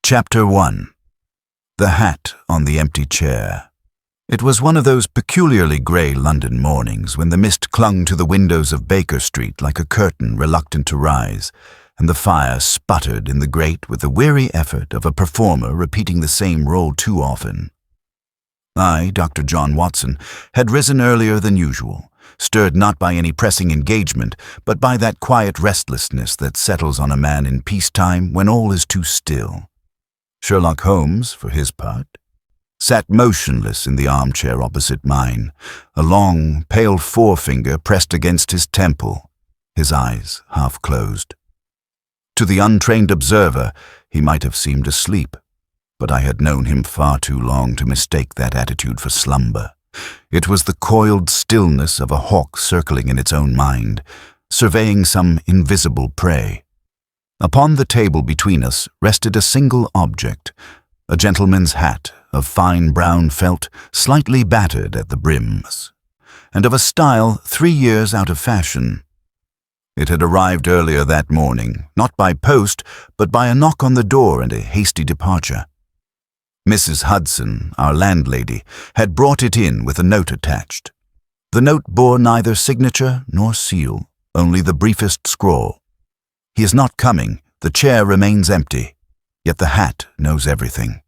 Chapter 1. The Hat on the Empty Chair. It was one of those peculiarly grey London mornings when the mist clung to the windows of Baker Street like a curtain reluctant to rise, and the fire sputtered in the grate with the weary effort of a performer repeating the same role too often. I, Dr. John Watson, had risen earlier than usual, stirred not by any pressing engagement, but by that quiet restlessness that settles on a man in peacetime when all is too still. Sherlock Holmes, for his part, sat motionless in the armchair opposite mine, a long, pale forefinger pressed against his temple, his eyes half closed. To the untrained observer, he might have seemed asleep, but I had known him far too long to mistake that attitude for slumber. It was the coiled stillness of a hawk circling in its own mind, surveying some invisible prey. Upon the table between us rested a single object, a gentleman's hat of fine brown felt, slightly battered at the brims, and of a style 3 years out of fashion. It had arrived earlier that morning, not by post, but by a knock on the door and a hasty departure. Mrs. Hudson, our landlady, had brought it in with a note attached. The note bore neither signature nor seal, only the briefest scrawl. He is not coming, the chair remains empty, yet the hat knows everything.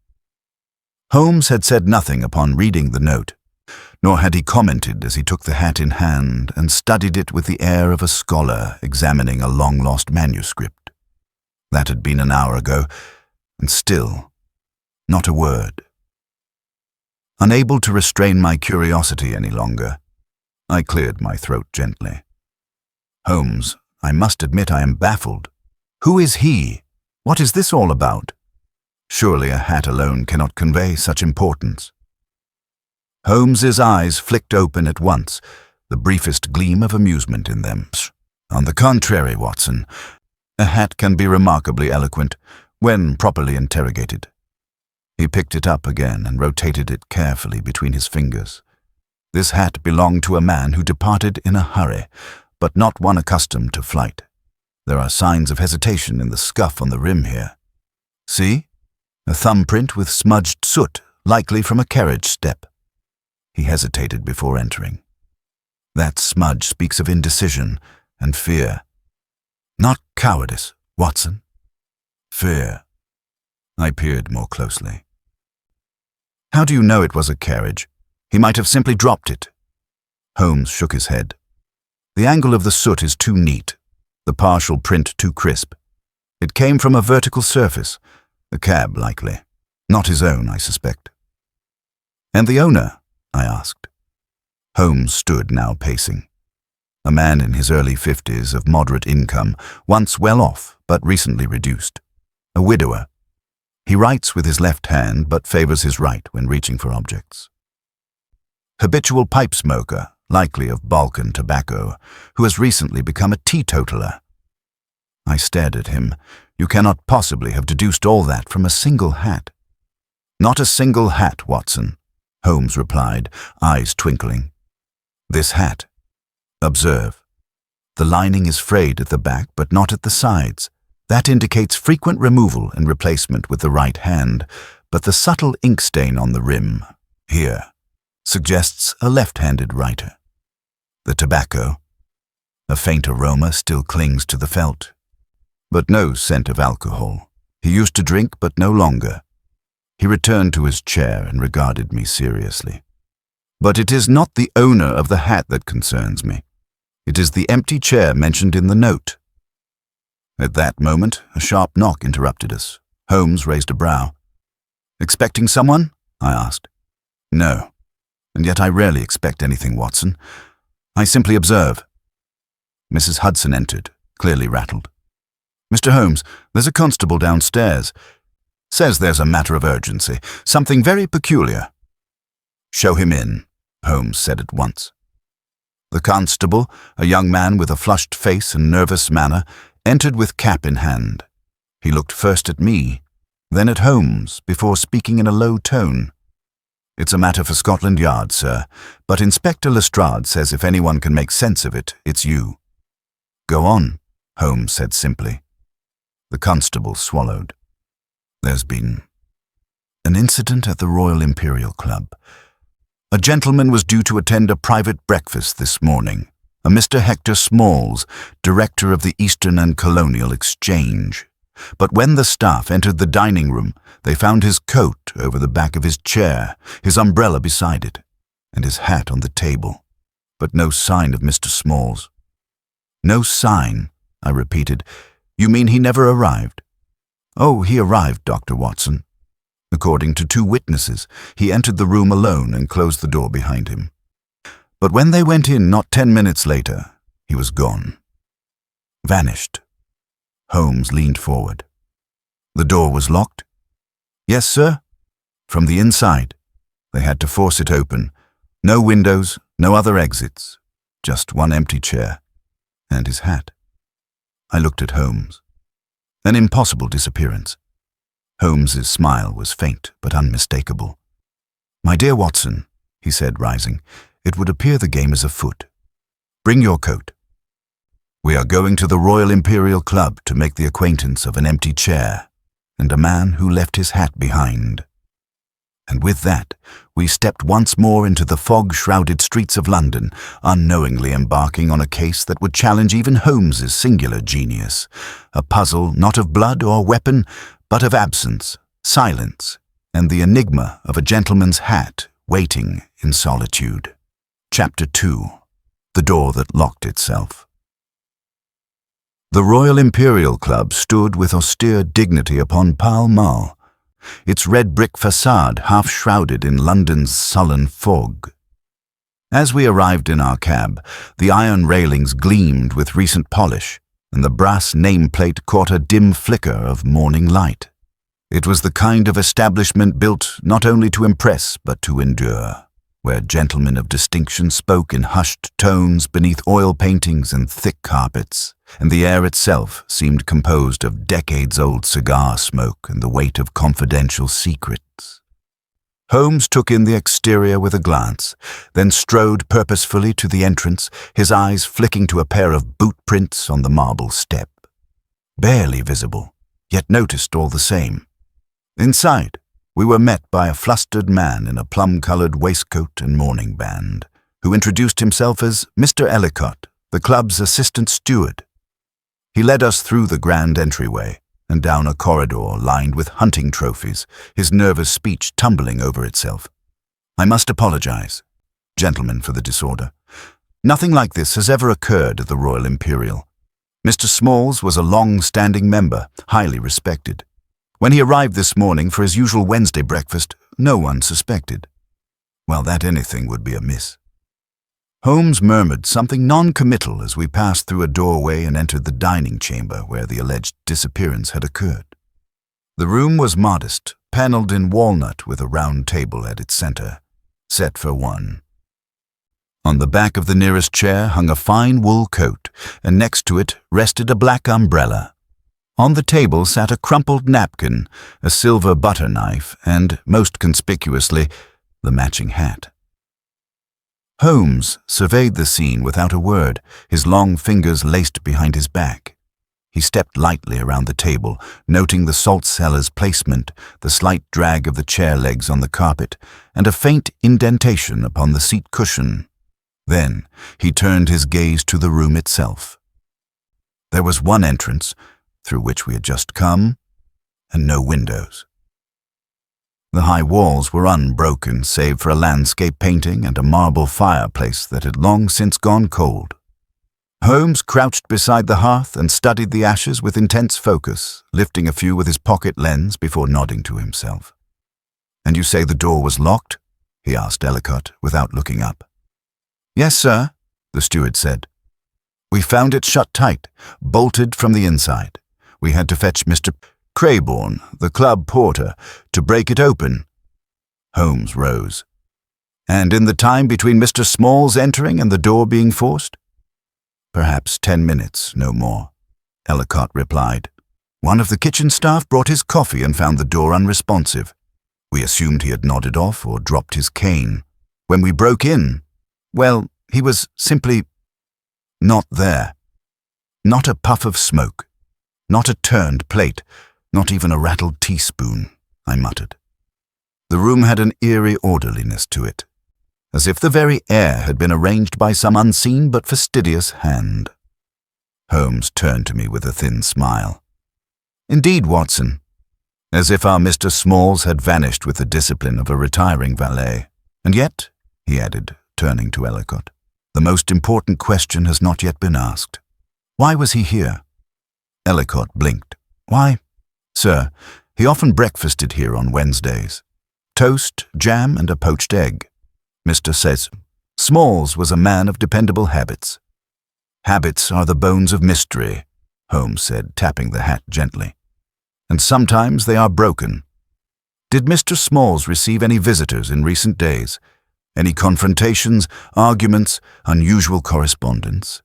Holmes had said nothing upon reading the note, nor had he commented as he took the hat in hand and studied it with the air of a scholar examining a long-lost manuscript. That had been an hour ago, and still, not a word. Unable to restrain my curiosity any longer, I cleared my throat gently. Holmes, I must admit I am baffled. Who is he? What is this all about? Surely a hat alone cannot convey such importance. Holmes's eyes flicked open at once, the briefest gleam of amusement in them. On the contrary, Watson, a hat can be remarkably eloquent when properly interrogated. He picked it up again and rotated it carefully between his fingers. This hat belonged to a man who departed in a hurry, but not one accustomed to flight. There are signs of hesitation in the scuff on the rim here. See? A thumbprint with smudged soot, likely from a carriage step. He hesitated before entering. That smudge speaks of indecision and fear. Not cowardice, Watson. Fear. I peered more closely. How do you know it was a carriage? He might have simply dropped it. Holmes shook his head. The angle of the soot is too neat, the partial print too crisp. It came from a vertical surface, a cab likely. Not his own, I suspect. And the owner? I asked. Holmes stood now pacing. A man in his early 50s, of moderate income, once well off, but recently reduced. A widower. He writes with his left hand, but favors his right when reaching for objects. Habitual pipe smoker, likely of Balkan tobacco, who has recently become a teetotaler. I stared at him. You cannot possibly have deduced all that from a single hat. Not a single hat, Watson, Holmes replied, eyes twinkling. This hat. Observe. The lining is frayed at the back, but not at the sides. That indicates frequent removal and replacement with the right hand, but the subtle ink stain on the rim, here, suggests a left-handed writer. The tobacco. A faint aroma still clings to the felt, but no scent of alcohol. He used to drink, but no longer. He returned to his chair and regarded me seriously. But it is not the owner of the hat that concerns me. It is the empty chair mentioned in the note. At that moment, a sharp knock interrupted us. Holmes raised a brow. Expecting someone? I asked. No, and yet I rarely expect anything, Watson. I simply observe. Mrs. Hudson entered, clearly rattled. Mr. Holmes, there's a constable downstairs. Says there's a matter of urgency, something very peculiar. Show him in, Holmes said at once. The constable, a young man with a flushed face and nervous manner, entered with cap in hand. He looked first at me, then at Holmes, before speaking in a low tone. It's a matter for Scotland Yard, sir, but Inspector Lestrade says if anyone can make sense of it, it's you. Go on, Holmes said simply. The constable swallowed. There's been an incident at the Royal Imperial Club. A gentleman was due to attend a private breakfast this morning, a Mr. Hector Smalls, director of the Eastern and Colonial Exchange. But when the staff entered the dining room, they found his coat over the back of his chair, his umbrella beside it, and his hat on the table. But no sign of Mr. Smalls. No sign, I repeated. You mean he never arrived? Oh, he arrived, Dr. Watson. According to 2 witnesses, he entered the room alone and closed the door behind him. But when they went in not 10 minutes later, he was gone. Vanished. Holmes leaned forward. The door was locked? Yes, sir. From the inside. They had to force it open. No windows, no other exits. Just one empty chair. And his hat. I looked at Holmes. An impossible disappearance. Holmes's smile was faint but unmistakable. My dear Watson, he said, rising, it would appear the game is afoot. Bring your coat. We are going to the Royal Imperial Club to make the acquaintance of an empty chair and a man who left his hat behind. And with that, we stepped once more into the fog-shrouded streets of London, unknowingly embarking on a case that would challenge even Holmes's singular genius, a puzzle not of blood or weapon, but of absence, silence, and the enigma of a gentleman's hat waiting in solitude. Chapter 2. The Door That Locked Itself. The Royal Imperial Club stood with austere dignity upon Pall Mall, its red brick facade half shrouded in London's sullen fog. As we arrived in our cab, the iron railings gleamed with recent polish, and the brass nameplate caught a dim flicker of morning light. It was the kind of establishment built not only to impress but to endure, where gentlemen of distinction spoke in hushed tones beneath oil paintings and thick carpets, and the air itself seemed composed of decades-old cigar smoke and the weight of confidential secrets. Holmes took in the exterior with a glance, then strode purposefully to the entrance, his eyes flicking to a pair of boot prints on the marble step. Barely visible, yet noticed all the same. Inside, we were met by a flustered man in a plum-colored waistcoat and morning band, who introduced himself as Mr. Ellicott, the club's assistant steward. He led us through the grand entryway and down a corridor lined with hunting trophies, his nervous speech tumbling over itself. I must apologize, gentlemen, for the disorder. Nothing like this has ever occurred at the Royal Imperial. Mr. Smalls was a long-standing member, highly respected. When he arrived this morning for his usual Wednesday breakfast, no one suspected. Well, that anything would be amiss. Holmes murmured something non-committal as we passed through a doorway and entered the dining chamber where the alleged disappearance had occurred. The room was modest, paneled in walnut with a round table at its center, set for one. On the back of the nearest chair hung a fine wool coat, and next to it rested a black umbrella. On the table sat a crumpled napkin, a silver butter knife, and, most conspicuously, the matching hat. Holmes surveyed the scene without a word, his long fingers laced behind his back. He stepped lightly around the table, noting the salt cellar's placement, the slight drag of the chair legs on the carpet, and a faint indentation upon the seat cushion. Then he turned his gaze to the room itself. There was one entrance, through which we had just come, and no windows. The high walls were unbroken save for a landscape painting and a marble fireplace that had long since gone cold. Holmes crouched beside the hearth and studied the ashes with intense focus, lifting a few with his pocket lens before nodding to himself. "And you say the door was locked?" he asked Ellicott without looking up. "Yes, sir," the steward said. "We found it shut tight, bolted from the inside. We had to fetch Mr. Crayborn, the club porter, to break it open." Holmes rose. "And in the time between Mr. Smalls entering and the door being forced?" "Perhaps 10 minutes, no more," Ellicott replied. "One of the kitchen staff brought his coffee and found the door unresponsive. We assumed he had nodded off or dropped his cane. When we broke in, well, he was simply not there. Not a puff of smoke, not a turned plate, Not even a rattled teaspoon, I muttered. The room had an eerie orderliness to it, as if the very air had been arranged by some unseen but fastidious hand. Holmes turned to me with a thin smile. Indeed, Watson, as if our Mr. Smalls had vanished with the discipline of a retiring valet. And yet, he added, turning to Ellicott, the most important question has not yet been asked. Why was he here? Ellicott blinked. Why, sir, he often breakfasted here on Wednesdays. Toast, jam, and a poached egg. Mr. says, Smalls was a man of dependable habits. Habits are the bones of mystery, Holmes said, tapping the hat gently. And sometimes they are broken. Did Mr. Smalls receive any visitors in recent days? Any confrontations, arguments, unusual correspondence?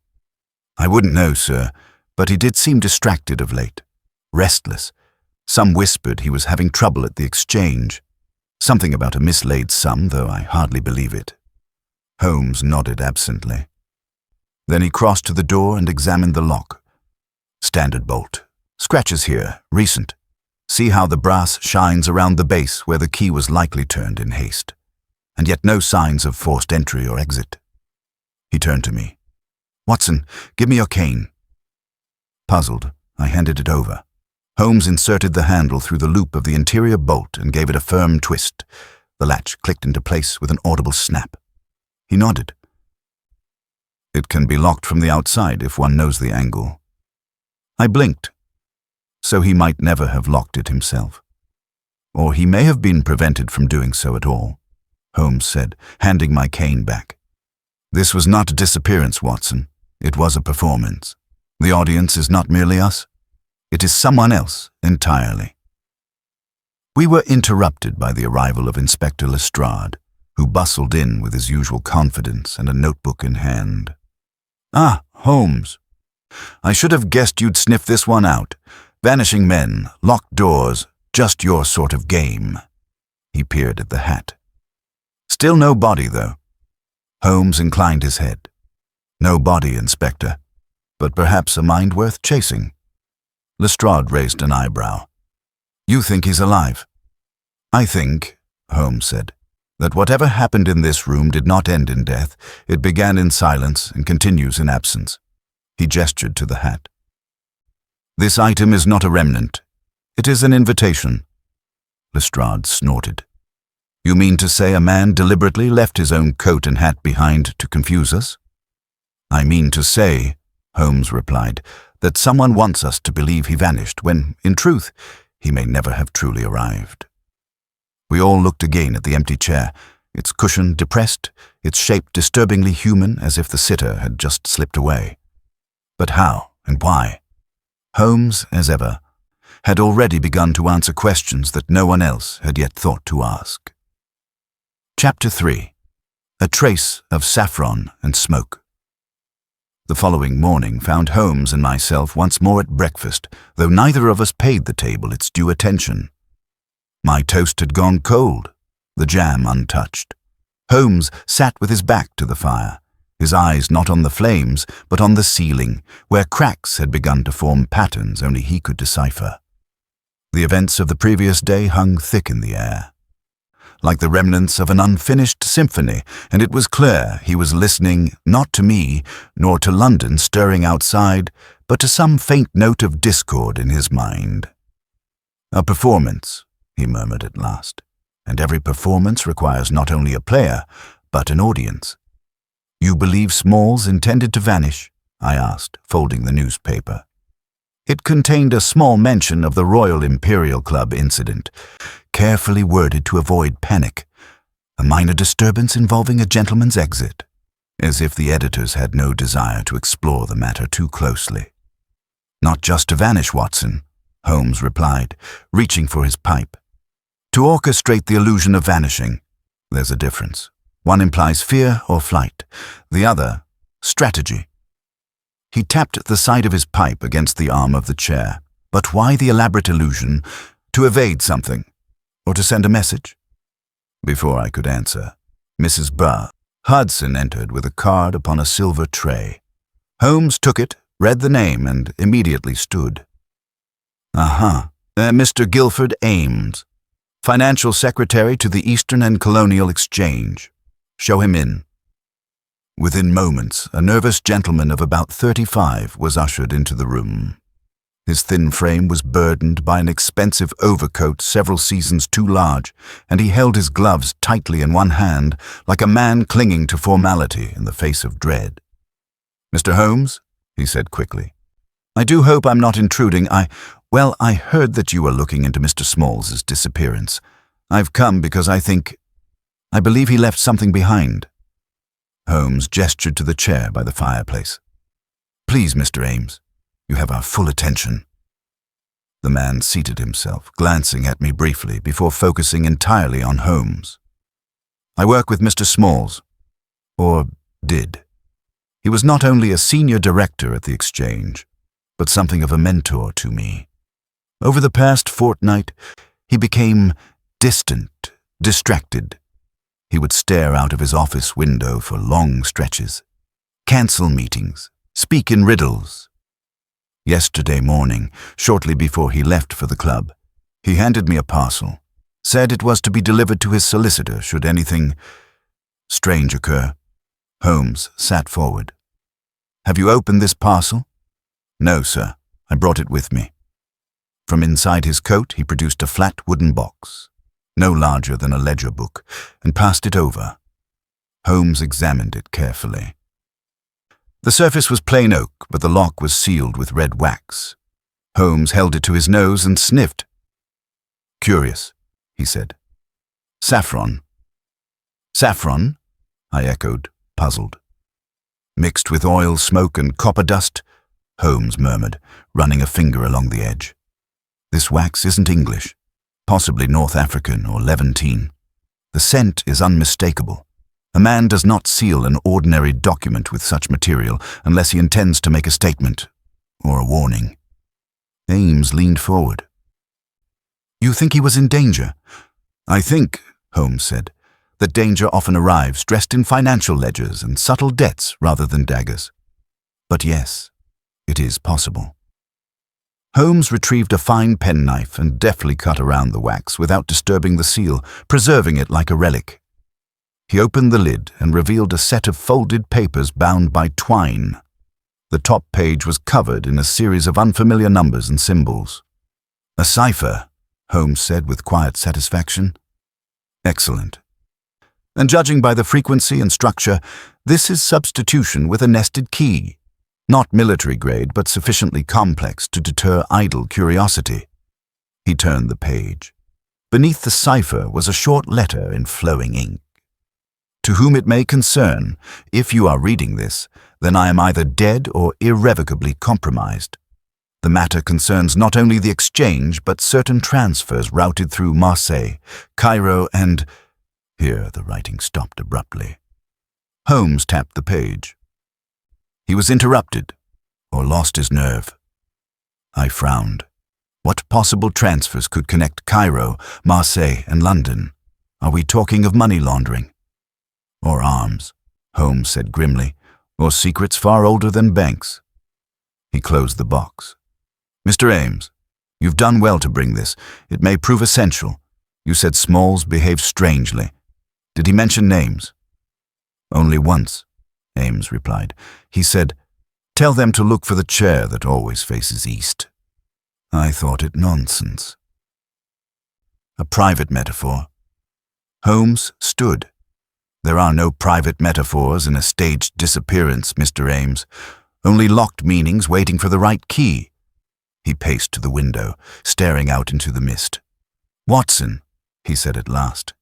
I wouldn't know, sir, but he did seem distracted of late. Restless. Some whispered he was having trouble at the exchange. Something about a mislaid sum, though I hardly believe it. Holmes nodded absently. Then he crossed to the door and examined the lock. Standard bolt. Scratches here, recent. See how the brass shines around the base where the key was likely turned in haste. And yet no signs of forced entry or exit. He turned to me. Watson, give me your cane. Puzzled, I handed it over. Holmes inserted the handle through the loop of the interior bolt and gave it a firm twist. The latch clicked into place with an audible snap. He nodded. It can be locked from the outside if one knows the angle. I blinked. So he might never have locked it himself. Or he may have been prevented from doing so at all, Holmes said, handing my cane back. This was not a disappearance, Watson. It was a performance. The audience is not merely us. It is someone else entirely. We were interrupted by the arrival of Inspector Lestrade, who bustled in with his usual confidence and a notebook in hand. Ah, Holmes. I should have guessed you'd sniff this one out. Vanishing men, locked doors, just your sort of game. He peered at the hat. Still no body, though. Holmes inclined his head. No body, Inspector, but perhaps a mind worth chasing. Lestrade raised an eyebrow. You think he's alive? I think, Holmes said, that whatever happened in this room did not end in death. It began in silence and continues in absence. He gestured to the hat. This item is not a remnant. It is an invitation. Lestrade snorted. You mean to say a man deliberately left his own coat and hat behind to confuse us? I mean to say, Holmes replied, that someone wants us to believe he vanished when, in truth, he may never have truly arrived. We all looked again at the empty chair, its cushion depressed, its shape disturbingly human, as if the sitter had just slipped away. But how and why? Holmes, as ever, had already begun to answer questions that no one else had yet thought to ask. Chapter 3. A Trace of Saffron and Smoke. The following morning found Holmes and myself once more at breakfast, though neither of us paid the table its due attention. My toast had gone cold, the jam untouched. Holmes sat with his back to the fire, his eyes not on the flames, but on the ceiling, where cracks had begun to form patterns only he could decipher. The events of the previous day hung thick in the air, like the remnants of an unfinished symphony, and it was clear he was listening not to me, nor to London stirring outside, but to some faint note of discord in his mind. A performance, he murmured at last, and every performance requires not only a player, but an audience. You believe Smalls intended to vanish? I asked, folding the newspaper. It contained a small mention of the Royal Imperial Club incident, carefully worded to avoid panic, a minor disturbance involving a gentleman's exit, as if the editors had no desire to explore the matter too closely. Not just to vanish, Watson, Holmes replied, reaching for his pipe. To orchestrate the illusion of vanishing, there's a difference. One implies fear or flight, the other, strategy. He tapped the side of his pipe against the arm of the chair. But why the elaborate illusion? To evade something? Or to send a message? Before I could answer, Mrs. Hudson entered with a card upon a silver tray. Holmes took it, read the name, and immediately stood. Aha, Mr. Guilford Ames, Financial Secretary to the Eastern and Colonial Exchange. Show him in." Within moments, a nervous gentleman of about 35 was ushered into the room. His thin frame was burdened by an expensive overcoat several seasons too large, and he held his gloves tightly in one hand, like a man clinging to formality in the face of dread. "Mr. Holmes," he said quickly, "I do hope I'm not intruding. I heard that you were looking into Mr. Small's disappearance. I've come because I believe he left something behind." Holmes gestured to the chair by the fireplace. "Please, Mr. Ames, you have our full attention." The man seated himself, glancing at me briefly before focusing entirely on Holmes. "I work with Mr. Smalls, or did. He was not only a senior director at the exchange, but something of a mentor to me. Over the past fortnight, he became distant, distracted. He would stare out of his office window for long stretches, cancel meetings, speak in riddles. Yesterday morning, shortly before he left for the club, he handed me a parcel, said it was to be delivered to his solicitor should anything strange occur." Holmes sat forward. "Have you opened this parcel?" "No, sir. I brought it with me." From inside his coat, he produced a flat wooden box, no larger than a ledger book, and passed it over. Holmes examined it carefully. The surface was plain oak, but the lock was sealed with red wax. Holmes held it to his nose and sniffed. "Curious," he said. "Saffron." "Saffron?" I echoed, puzzled. "Mixed with oil, smoke, and copper dust," Holmes murmured, running a finger along the edge. "This wax isn't English, possibly North African or Levantine. The scent is unmistakable. A man does not seal an ordinary document with such material unless he intends to make a statement or a warning." Ames leaned forward. "You think he was in danger?" "I think," Holmes said, "that danger often arrives dressed in financial ledgers and subtle debts rather than daggers. But yes, it is possible." Holmes retrieved a fine penknife and deftly cut around the wax without disturbing the seal, preserving it like a relic. He opened the lid and revealed a set of folded papers bound by twine. The top page was covered in a series of unfamiliar numbers and symbols. "A cipher," Holmes said with quiet satisfaction. "Excellent. And judging by the frequency and structure, this is substitution with a nested key. Not military grade, but sufficiently complex to deter idle curiosity." He turned the page. Beneath the cipher was a short letter in flowing ink. "To whom it may concern, if you are reading this, then I am either dead or irrevocably compromised. The matter concerns not only the exchange, but certain transfers routed through Marseille, Cairo, and—" Here the writing stopped abruptly. Holmes tapped the page. He was interrupted, or lost his nerve. I frowned. What possible transfers could connect Cairo, Marseille, and London? Are we talking of money laundering? "Or arms," Holmes said grimly, "or secrets far older than banks." He closed the box. "Mr. Ames, you've done well to bring this. It may prove essential. You said Smalls behaved strangely. Did he mention names?" "Only once," Ames replied. "He said, 'Tell them to look for the chair that always faces east.' I thought it nonsense." A private metaphor. Holmes stood. "There are no private metaphors in a staged disappearance, Mr. Ames. Only locked meanings waiting for the right key." He paced to the window, staring out into the mist. "Watson," he said at last,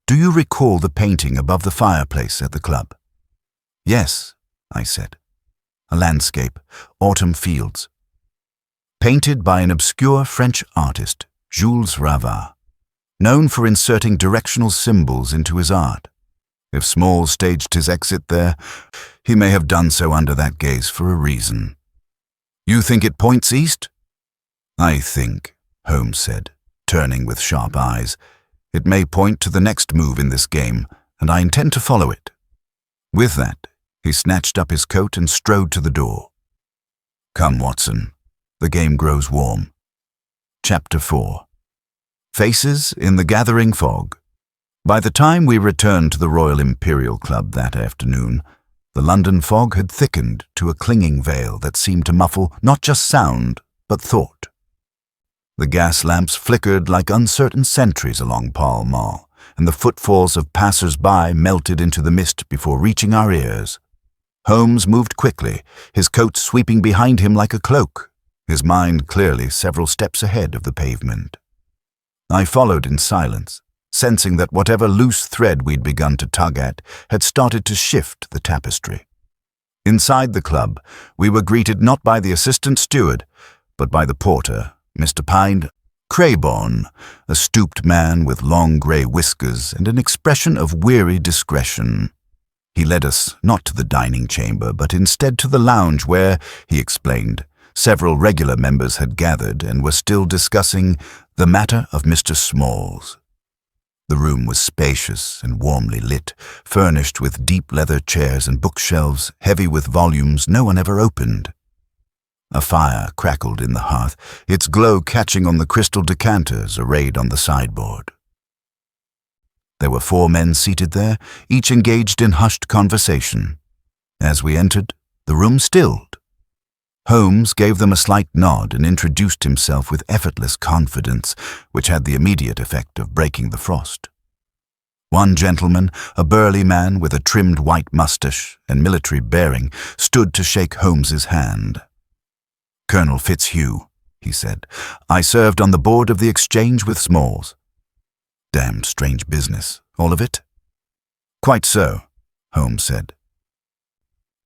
"do you recall the painting above the fireplace at the club?" "Yes," I said. "A landscape, autumn fields. Painted by an obscure French artist, Jules Ravard, known for inserting directional symbols into his art. If Smalls staged his exit there, he may have done so under that gaze for a reason." "You think it points east?" "I think," Holmes said, turning with sharp eyes, "it may point to the next move in this game, and I intend to follow it." With that, he snatched up his coat and strode to the door. "Come, Watson. The game grows warm." Chapter 4. Faces in the Gathering Fog. By the time we returned to the Royal Imperial Club that afternoon, the London fog had thickened to a clinging veil that seemed to muffle not just sound, but thought. The gas lamps flickered like uncertain sentries along Pall Mall, and the footfalls of passers-by melted into the mist before reaching our ears. Holmes moved quickly, his coat sweeping behind him like a cloak, his mind clearly several steps ahead of the pavement. I followed in silence, sensing that whatever loose thread we'd begun to tug at had started to shift the tapestry. Inside the club, we were greeted not by the assistant steward, but by the porter, Mr. Crayborn, a stooped man with long grey whiskers and an expression of weary discretion. He led us not to the dining chamber, but instead to the lounge where, he explained, several regular members had gathered and were still discussing the matter of Mr. Smalls. The room was spacious and warmly lit, furnished with deep leather chairs and bookshelves heavy with volumes no one ever opened. A fire crackled in the hearth, its glow catching on the crystal decanters arrayed on the sideboard. There were 4 men seated there, each engaged in hushed conversation. As we entered, the room stilled. Holmes gave them a slight nod and introduced himself with effortless confidence, which had the immediate effect of breaking the frost. One gentleman, a burly man with a trimmed white moustache and military bearing, stood to shake Holmes's hand. "Colonel Fitzhugh," he said, "I served on the board of the Exchange with Smalls." "Damned strange business, all of it?" "Quite so," Holmes said.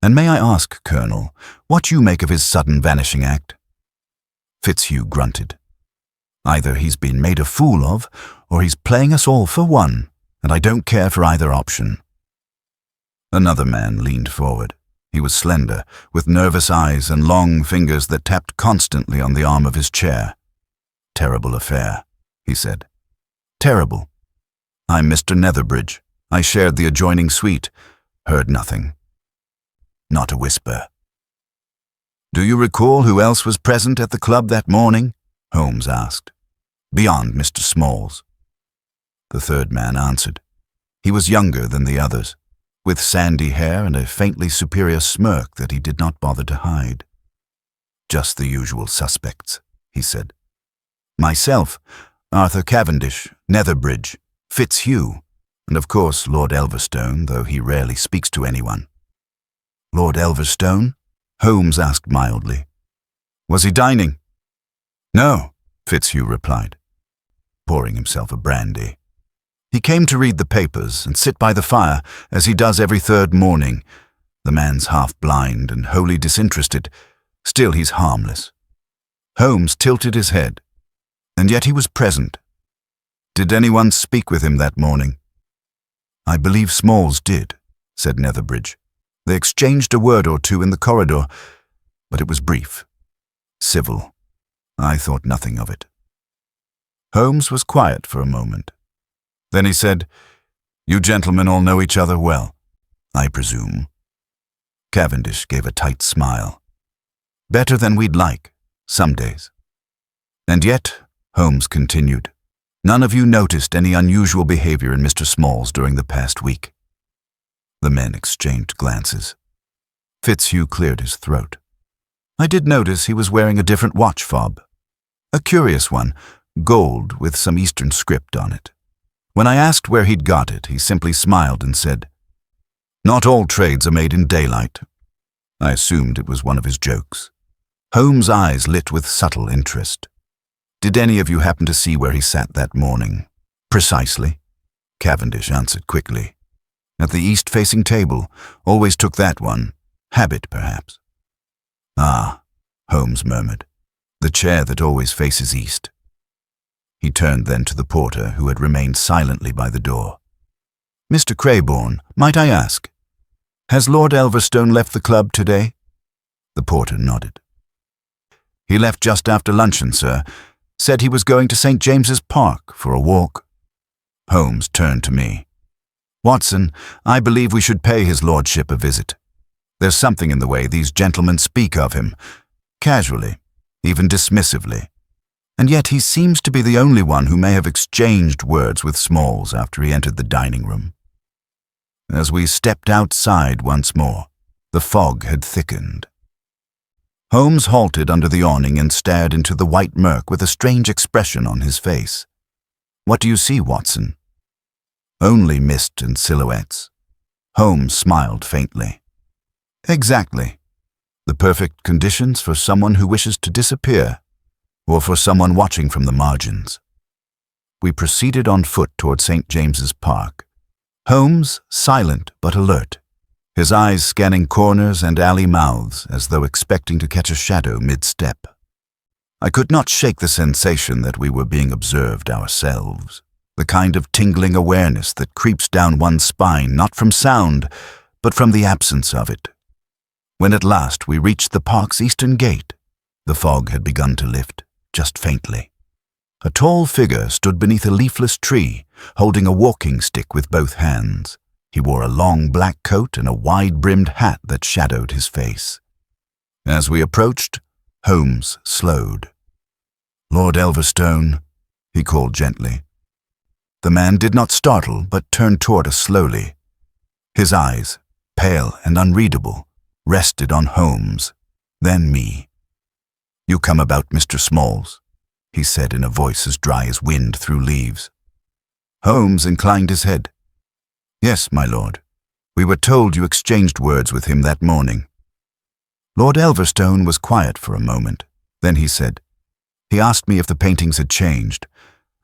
"And may I ask, Colonel, what you make of his sudden vanishing act?" Fitzhugh grunted. "Either he's been made a fool of, or he's playing us all for one, and I don't care for either option." Another man leaned forward. He was slender, with nervous eyes and long fingers that tapped constantly on the arm of his chair. "Terrible affair," he said. "Terrible. I'm Mr. Netherbridge. I shared the adjoining suite. Heard nothing. Not a whisper." "Do you recall who else was present at the club that morning?" Holmes asked. "Beyond Mr. Smalls." The third man answered. He was younger than the others, with sandy hair and a faintly superior smirk that he did not bother to hide. "Just the usual suspects," he said. "Myself, Arthur Cavendish, Netherbridge, Fitzhugh, and of course Lord Elverstone, though he rarely speaks to anyone." "Lord Elverstone?" Holmes asked mildly. "Was he dining?" "No," Fitzhugh replied, pouring himself a brandy. "He came to read the papers and sit by the fire, as he does every third morning. The man's half blind and wholly disinterested. Still, he's harmless." Holmes tilted his head. "And yet he was present. Did anyone speak with him that morning?" "I believe Smalls did," said Netherbridge. "They exchanged a word or two in the corridor, but it was brief. Civil. I thought nothing of it." Holmes was quiet for a moment. Then he said, "You gentlemen all know each other well, I presume." Cavendish gave a tight smile. "Better than we'd like, some days." "And yet," Holmes continued, "none of you noticed any unusual behavior in Mr. Smalls during the past week." The men exchanged glances. Fitzhugh cleared his throat. "I did notice he was wearing a different watch fob. A curious one, gold with some Eastern script on it. When I asked where he'd got it, he simply smiled and said, 'Not all trades are made in daylight.' I assumed it was one of his jokes." Holmes' eyes lit with subtle interest. "Did any of you happen to see where he sat that morning?" "Precisely," Cavendish answered quickly. "At the east-facing table. Always took that one. Habit, perhaps." "Ah," Holmes murmured. "The chair that always faces east." He turned then to the porter, who had remained silently by the door. "Mr. Crayborn, might I ask, has Lord Elverstone left the club today?" The porter nodded. "He left just after luncheon, sir. Said he was going to St. James's Park for a walk." Holmes turned to me. "Watson, I believe we should pay his lordship a visit. There's something in the way these gentlemen speak of him, casually, even dismissively. And yet he seems to be the only one who may have exchanged words with Smalls after he entered the dining room. As we stepped outside once more, the fog had thickened. Holmes halted under the awning and stared into the white murk with a strange expression on his face. "What do you see, Watson?" "Only mist and silhouettes." Holmes smiled faintly. "Exactly. The perfect conditions for someone who wishes to disappear, or for someone watching from the margins." We proceeded on foot toward St. James's Park. Holmes silent but alert, his eyes scanning corners and alley mouths as though expecting to catch a shadow mid-step. I could not shake the sensation that we were being observed ourselves, the kind of tingling awareness that creeps down one's spine not from sound, but from the absence of it. When at last we reached the park's eastern gate, the fog had begun to lift, just faintly. A tall figure stood beneath a leafless tree, holding a walking stick with both hands. He wore a long black coat and a wide-brimmed hat that shadowed his face. As we approached, Holmes slowed. "Lord Elverstone," he called gently. The man did not startle, but turned toward us slowly. His eyes, pale and unreadable, rested on Holmes, then me. "You come about Mr. Smalls," he said in a voice as dry as wind through leaves. Holmes inclined his head. "Yes, my lord. We were told you exchanged words with him that morning." Lord Elverstone was quiet for a moment. Then he said, "He asked me if the paintings had changed.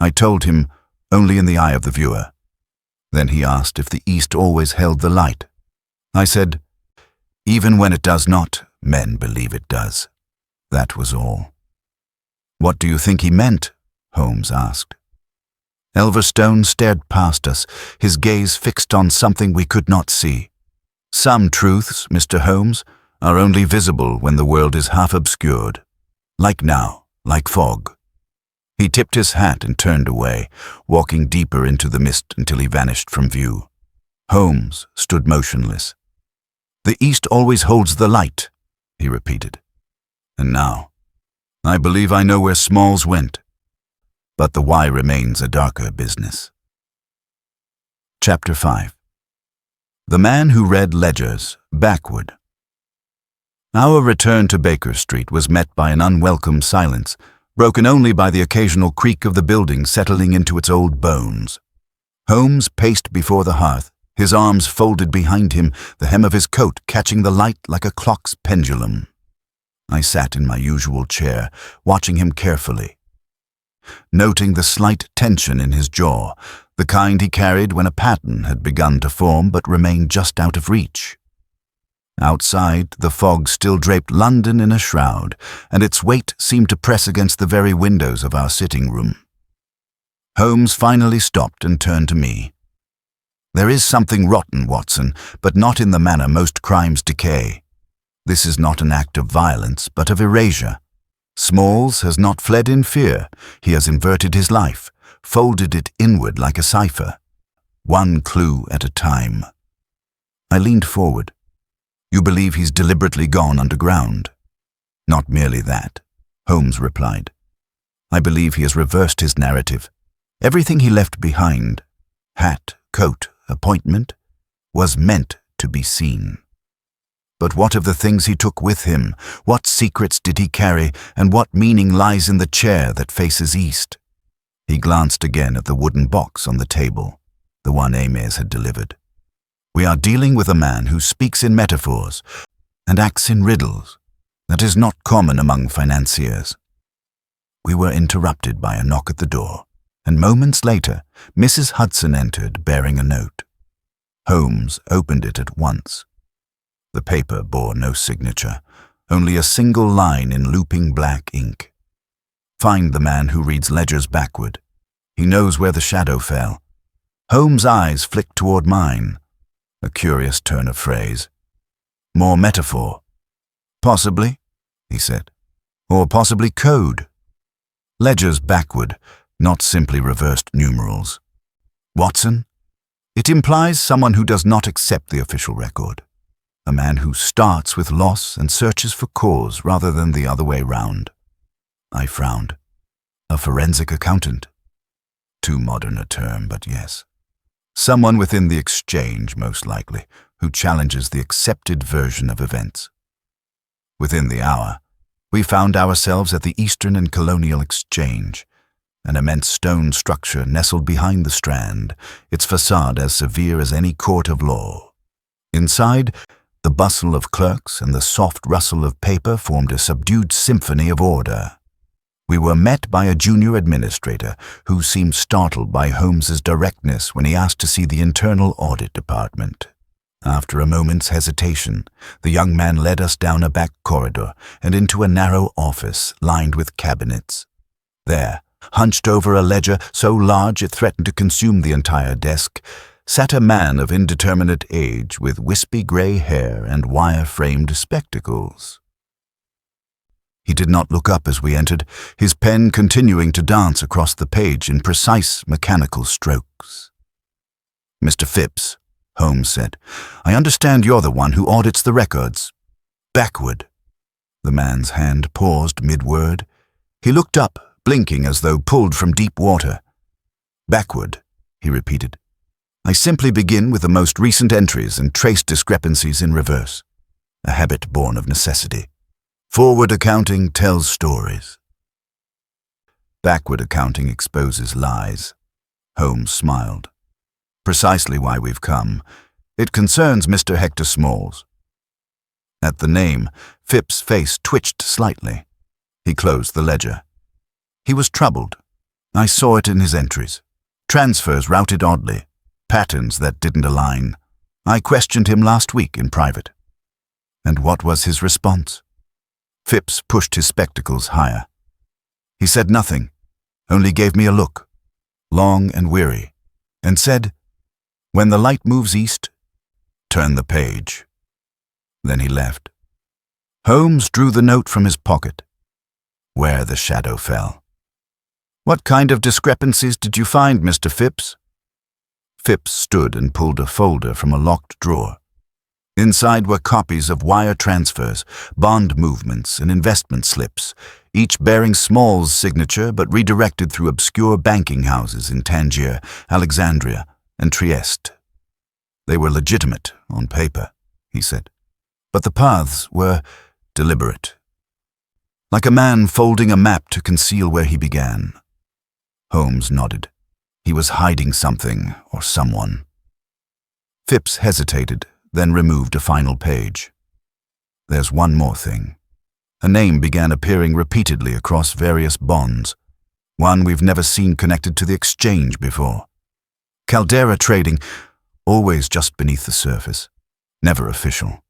I told him, only in the eye of the viewer. Then he asked if the east always held the light. I said, even when it does not, men believe it does. That was all." "What do you think he meant?" Holmes asked. Elverstone stared past us, his gaze fixed on something we could not see. "Some truths, Mr. Holmes, are only visible when the world is half obscured. Like now, like fog." He tipped his hat and turned away, walking deeper into the mist until he vanished from view. Holmes stood motionless. "The east always holds the light," he repeated. "And now, I believe I know where Smalls went. But the why remains a darker business." Chapter 5. The Man Who Read Ledgers, Backward. Our return to Baker Street was met by an unwelcome silence, broken only by the occasional creak of the building settling into its old bones. Holmes paced before the hearth, his arms folded behind him, the hem of his coat catching the light like a clock's pendulum. I sat in my usual chair, watching him carefully, noting the slight tension in his jaw, the kind he carried when a pattern had begun to form but remained just out of reach. Outside, the fog still draped London in a shroud, and its weight seemed to press against the very windows of our sitting room. Holmes finally stopped and turned to me. "There is something rotten, Watson, but not in the manner most crimes decay. This is not an act of violence, but of erasure. Smalls has not fled in fear. He has inverted his life, folded it inward like a cipher, one clue at a time." I leaned forward. "You believe he's deliberately gone underground?" "Not merely that," Holmes replied. "I believe he has reversed his narrative. Everything he left behind, hat, coat, appointment, was meant to be seen. But what of the things he took with him? What secrets did he carry, and what meaning lies in the chair that faces east?" He glanced again at the wooden box on the table, the one Ames had delivered. "We are dealing with a man who speaks in metaphors and acts in riddles. That is not common among financiers." We were interrupted by a knock at the door, and moments later, Mrs. Hudson entered bearing a note. Holmes opened it at once. The paper bore no signature, only a single line in looping black ink. "Find the man who reads ledgers backward. He knows where the shadow fell." Holmes' eyes flicked toward mine. A curious turn of phrase. "More metaphor." "Possibly," he said. "Or possibly code. Ledgers backward, not simply reversed numerals. Watson, it implies someone who does not accept the official record. A man who starts with loss and searches for cause rather than the other way round." I frowned. A forensic accountant. Too modern a term, but yes. Someone within the exchange, most likely, who challenges the accepted version of events. Within the hour, we found ourselves at the Eastern and Colonial Exchange, an immense stone structure nestled behind the Strand, its facade as severe as any court of law. Inside, the bustle of clerks and the soft rustle of paper formed a subdued symphony of order. We were met by a junior administrator who seemed startled by Holmes's directness when he asked to see the internal audit department. After a moment's hesitation, the young man led us down a back corridor and into a narrow office lined with cabinets. There, hunched over a ledger so large it threatened to consume the entire desk, sat a man of indeterminate age with wispy gray hair and wire-framed spectacles. He did not look up as we entered, his pen continuing to dance across the page in precise mechanical strokes. "Mr. Phipps," Holmes said, "I understand you're the one who audits the records." "Backward." The man's hand paused mid-word. He looked up, blinking as though pulled from deep water. "Backward," he repeated. "I simply begin with the most recent entries and trace discrepancies in reverse. A habit born of necessity. Forward accounting tells stories. Backward accounting exposes lies." Holmes smiled. "Precisely why we've come. It concerns Mr. Hector Smalls." At the name, Phipps' face twitched slightly. He closed the ledger. He was troubled. I saw it in his entries. Transfers routed oddly. Patterns that didn't align. I questioned him last week in private. And what was his response? Phipps pushed his spectacles higher. He said nothing, only gave me a look, long and weary, and said, "When the light moves east, turn the page." Then he left. Holmes drew the note from his pocket. Where the shadow fell. "What kind of discrepancies did you find, Mr. Phipps?" Phipps stood and pulled a folder from a locked drawer. Inside were copies of wire transfers, bond movements, and investment slips, each bearing Small's signature but redirected through obscure banking houses in Tangier, Alexandria, and Trieste. They were legitimate on paper, he said, but the paths were deliberate. Like a man folding a map to conceal where he began. Holmes nodded. He was hiding something or someone. Phipps hesitated, then removed a final page. "There's one more thing." A name began appearing repeatedly across various bonds, one we've never seen connected to the exchange before. Caldera Trading, always just beneath the surface, never official.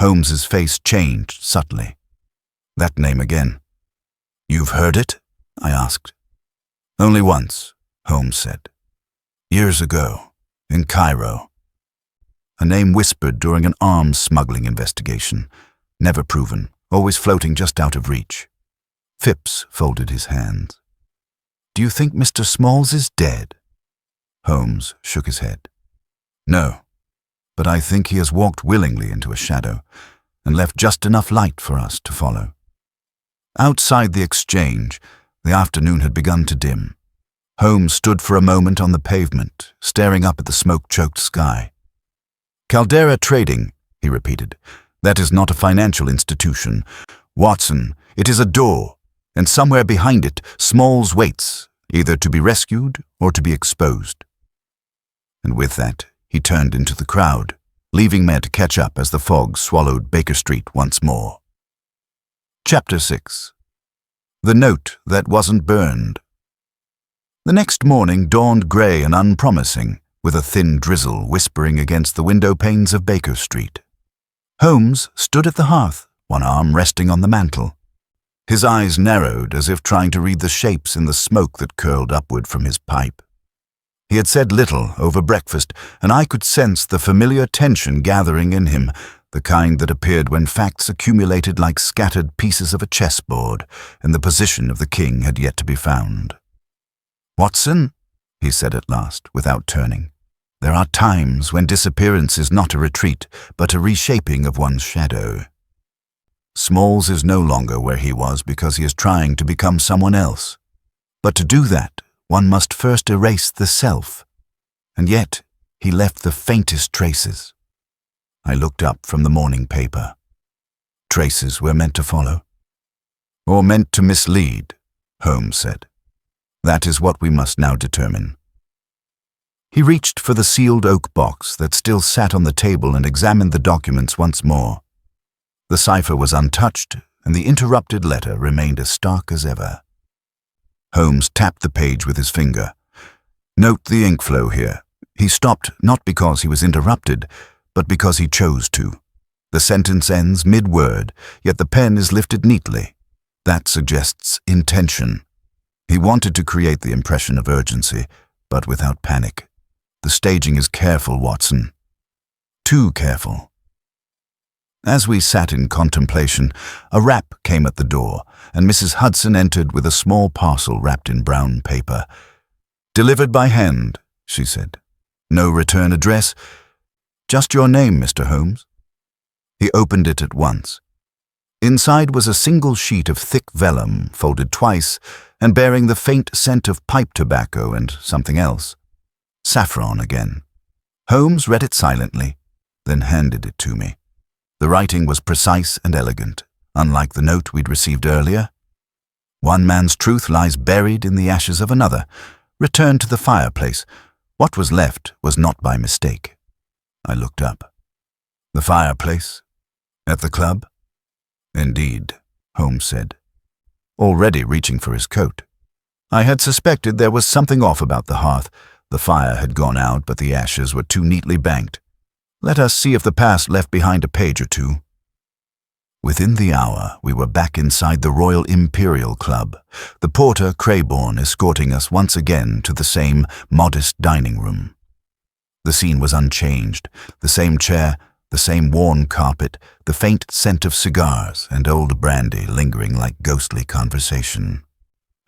Holmes's face changed subtly. That name again. "You've heard it?" I asked. "Only once," Holmes said. "Years ago, in Cairo." A name whispered during an arms smuggling investigation, never proven, always floating just out of reach. Phipps folded his hands. "Do you think Mr. Smalls is dead?" Holmes shook his head. "No, but I think he has walked willingly into a shadow and left just enough light for us to follow." Outside the exchange, the afternoon had begun to dim. Holmes stood for a moment on the pavement, staring up at the smoke-choked sky. "Caldera Trading," he repeated. "That is not a financial institution. Watson, it is a door, and somewhere behind it, Smalls waits, either to be rescued or to be exposed." And with that, he turned into the crowd, leaving me to catch up as the fog swallowed Baker Street once more. Chapter 6. The Note That Wasn't Burned. The next morning dawned grey and unpromising, with a thin drizzle whispering against the window panes of Baker Street. Holmes stood at the hearth, one arm resting on the mantel. His eyes narrowed as if trying to read the shapes in the smoke that curled upward from his pipe. He had said little over breakfast, and I could sense the familiar tension gathering in him, the kind that appeared when facts accumulated like scattered pieces of a chessboard, and the position of the king had yet to be found. "Watson," he said at last, without turning, "there are times when disappearance is not a retreat, but a reshaping of one's shadow. Smalls is no longer where he was because he is trying to become someone else. But to do that, one must first erase the self. And yet, he left the faintest traces. I looked up from the morning paper. Traces were meant to follow. Or meant to mislead, Holmes said. That is what we must now determine. He reached for the sealed oak box that still sat on the table and examined the documents once more. The cipher was untouched, and the interrupted letter remained as stark as ever. Holmes tapped the page with his finger. Note the ink flow here. He stopped not because he was interrupted, but because he chose to. The sentence ends mid-word, yet the pen is lifted neatly. That suggests intention. He wanted to create the impression of urgency, but without panic. The staging is careful, Watson. Too careful. As we sat in contemplation, a rap came at the door, and Mrs. Hudson entered with a small parcel wrapped in brown paper. "Delivered by hand," she said. "No return address. Just your name, Mr. Holmes." He opened it at once. Inside was a single sheet of thick vellum, folded twice, and bearing the faint scent of pipe tobacco and something else. Saffron again. Holmes read it silently, then handed it to me. The writing was precise and elegant, unlike the note we'd received earlier. One man's truth lies buried in the ashes of another. Return to the fireplace. What was left was not by mistake. I looked up. The fireplace? At the club? Indeed, Holmes said, already reaching for his coat. I had suspected there was something off about the hearth. The fire had gone out, but the ashes were too neatly banked. Let us see if the past left behind a page or two. Within the hour, we were back inside the Royal Imperial Club, the porter Crayborn escorting us once again to the same modest dining room. The scene was unchanged, the same chair, the same worn carpet, the faint scent of cigars and old brandy lingering like ghostly conversation.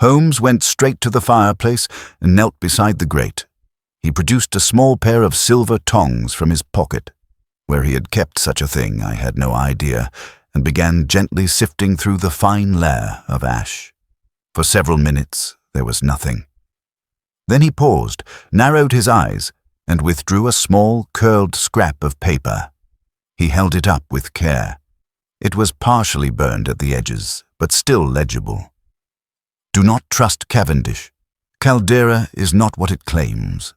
Holmes went straight to the fireplace and knelt beside the grate. He produced a small pair of silver tongs from his pocket. Where he had kept such a thing, I had no idea, and began gently sifting through the fine layer of ash. For several minutes, there was nothing. Then he paused, narrowed his eyes, and withdrew a small, curled scrap of paper. He held it up with care. It was partially burned at the edges, but still legible. Do not trust Cavendish. Caldera is not what it claims.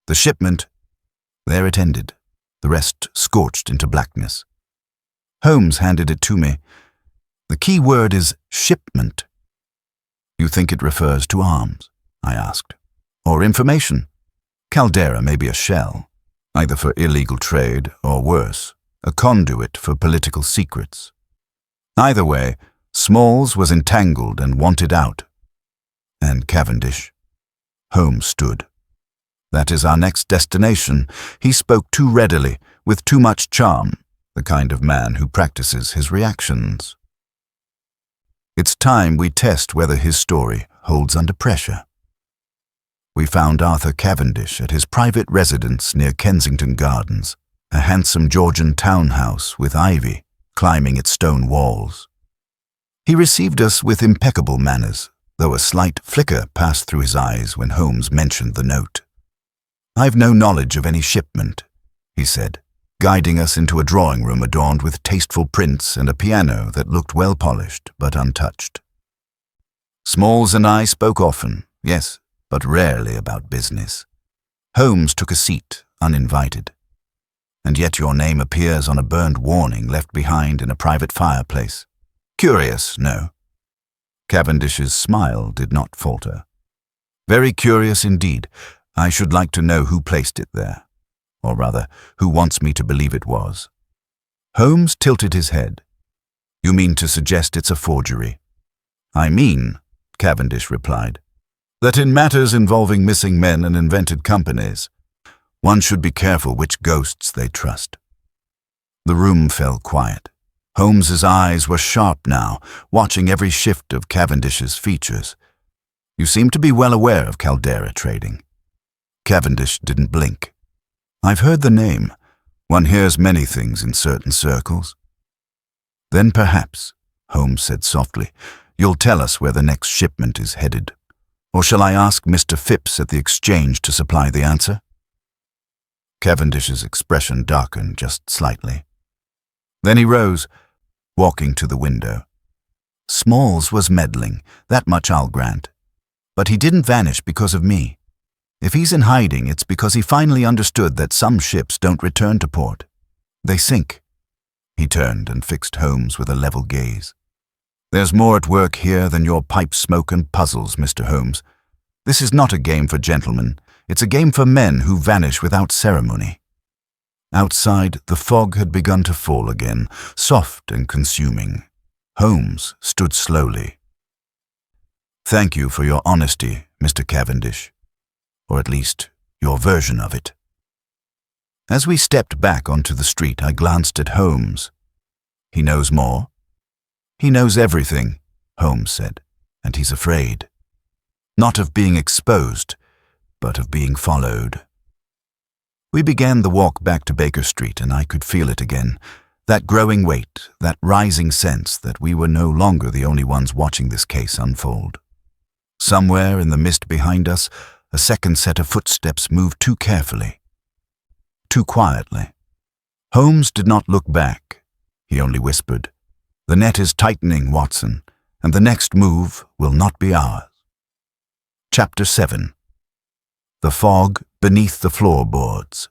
The shipment, there it ended, the rest scorched into blackness. Holmes handed it to me. The key word is shipment. You think it refers to arms? I asked. Or information? Caldera may be a shell, either for illegal trade or worse, a conduit for political secrets. Either way, Smalls was entangled and wanted out. And Cavendish. Holmes stood. That is our next destination. He spoke too readily, with too much charm, the kind of man who practices his reactions. It's time we test whether his story holds under pressure. We found Arthur Cavendish at his private residence near Kensington Gardens, a handsome Georgian townhouse with ivy climbing its stone walls. He received us with impeccable manners, though a slight flicker passed through his eyes when Holmes mentioned the note. "I've no knowledge of any shipment," he said, guiding us into a drawing room adorned with tasteful prints and a piano that looked well polished but untouched. Smalls and I spoke often, yes, but rarely about business. Holmes took a seat, uninvited. And yet your name appears on a burned warning left behind in a private fireplace. Curious, no? Cavendish's smile did not falter. Very curious indeed. I should like to know who placed it there. Or rather, who wants me to believe it was. Holmes tilted his head. You mean to suggest it's a forgery? I mean, Cavendish replied, that in matters involving missing men and invented companies, one should be careful which ghosts they trust. The room fell quiet. Holmes's eyes were sharp now, watching every shift of Cavendish's features. You seem to be well aware of Caldera trading. Cavendish didn't blink. I've heard the name. One hears many things in certain circles. Then perhaps, Holmes said softly, you'll tell us where the next shipment is headed. Or shall I ask Mr. Phipps at the exchange to supply the answer?" Cavendish's expression darkened just slightly. Then he rose, walking to the window. Smalls was meddling, that much I'll grant. But he didn't vanish because of me. If he's in hiding, it's because he finally understood that some ships don't return to port. They sink. He turned and fixed Holmes with a level gaze. "There's more at work here than your pipe smoke and puzzles, Mr. Holmes. This is not a game for gentlemen. It's a game for men who vanish without ceremony." Outside, the fog had begun to fall again, soft and consuming. Holmes stood slowly. "Thank you for your honesty, Mr. Cavendish. Or at least, your version of it." As we stepped back onto the street, I glanced at Holmes. "He knows more?" "He knows everything," Holmes said, "and he's afraid. Not of being exposed, but of being followed." We began the walk back to Baker Street, and I could feel it again, that growing weight, that rising sense that we were no longer the only ones watching this case unfold. Somewhere in the mist behind us, a second set of footsteps moved too carefully, too quietly. Holmes did not look back. He only whispered, "The net is tightening, Watson, and the next move will not be ours." Chapter 7. The fog beneath the floorboards.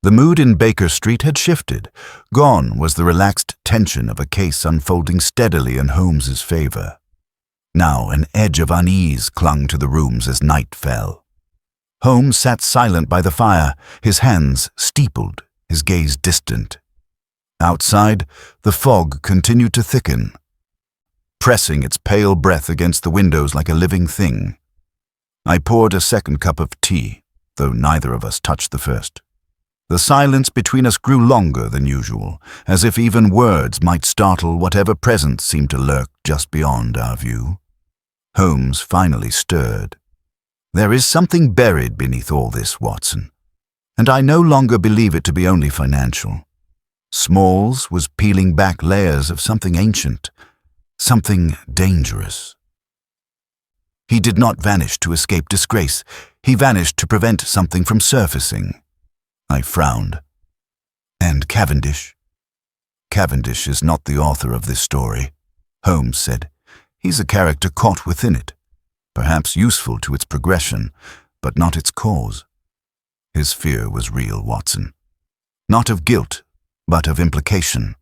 The mood in Baker Street had shifted. Gone was the relaxed tension of a case unfolding steadily in Holmes's favor. Now an edge of unease clung to the rooms as night fell. Holmes sat silent by the fire, his hands steepled, his gaze distant. Outside, the fog continued to thicken, pressing its pale breath against the windows like a living thing. I poured a second cup of tea, though neither of us touched the first. The silence between us grew longer than usual, as if even words might startle whatever presence seemed to lurk just beyond our view. Holmes finally stirred. "There is something buried beneath all this, Watson, and I no longer believe it to be only financial. Smalls was peeling back layers of something ancient, something dangerous. He did not vanish to escape disgrace. He vanished to prevent something from surfacing." I frowned. "And Cavendish?" "Cavendish is not the author of this story," Holmes said. "He's a character caught within it, perhaps useful to its progression, but not its cause. His fear was real, Watson. Not of guilt, but of implication."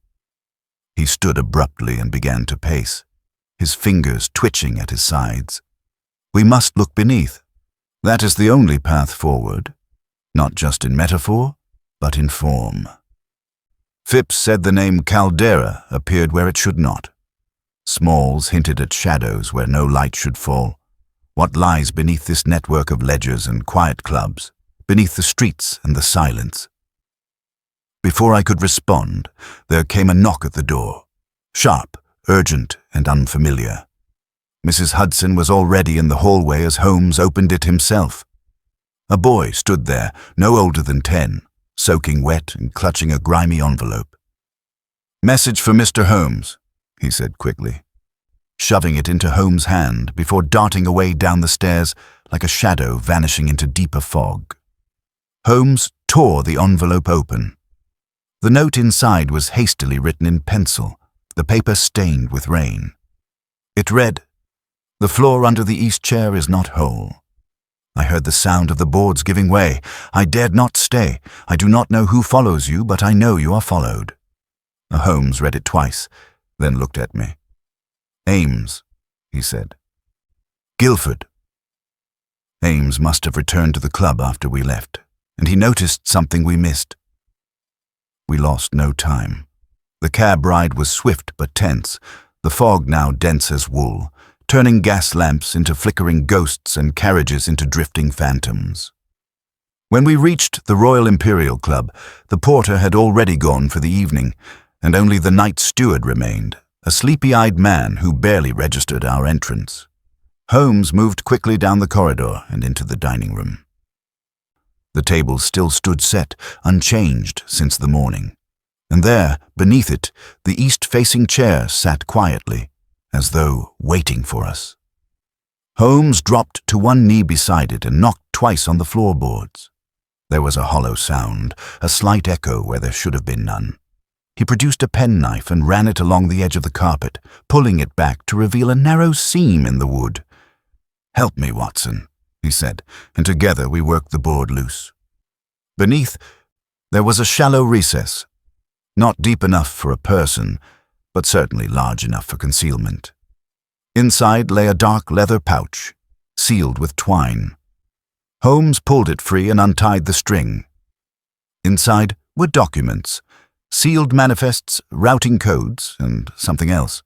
He stood abruptly and began to pace, his fingers twitching at his sides. "We must look beneath. That is the only path forward, not just in metaphor, but in form." Phipps said the name Caldera appeared where it should not. Smalls hinted at shadows where no light should fall. What lies beneath this network of ledgers and quiet clubs, beneath the streets and the silence? Before I could respond, there came a knock at the door, sharp, urgent, and unfamiliar. Mrs. Hudson was already in the hallway as Holmes opened it himself. A boy stood there, no older than 10, soaking wet and clutching a grimy envelope. "Message for Mr. Holmes," he said quickly, shoving it into Holmes' hand before darting away down the stairs like a shadow vanishing into deeper fog. Holmes tore the envelope open. The note inside was hastily written in pencil, the paper stained with rain. It read, "The floor under the east chair is not whole." I heard the sound of the boards giving way. I dared not stay. "I do not know who follows you, but I know you are followed." Holmes read it twice, then looked at me. "Ames," he said. "Guilford." Ames must have returned to the club after we left, and he noticed something we missed. We lost no time. The cab ride was swift but tense, the fog now dense as wool, turning gas lamps into flickering ghosts and carriages into drifting phantoms. When we reached the Royal Imperial Club, the porter had already gone for the evening, and only the night steward remained, a sleepy-eyed man who barely registered our entrance. Holmes moved quickly down the corridor and into the dining room. The table still stood set, unchanged since the morning, and there, beneath it, the east-facing chair sat quietly, as though waiting for us. Holmes dropped to one knee beside it and knocked twice on the floorboards. There was a hollow sound, a slight echo where there should have been none. He produced a penknife and ran it along the edge of the carpet, pulling it back to reveal a narrow seam in the wood. "Help me, Watson," he said, and together we worked the board loose. Beneath, there was a shallow recess, not deep enough for a person, but certainly large enough for concealment. Inside lay a dark leather pouch, sealed with twine. Holmes pulled it free and untied the string. Inside were documents, sealed manifests, routing codes, and something else.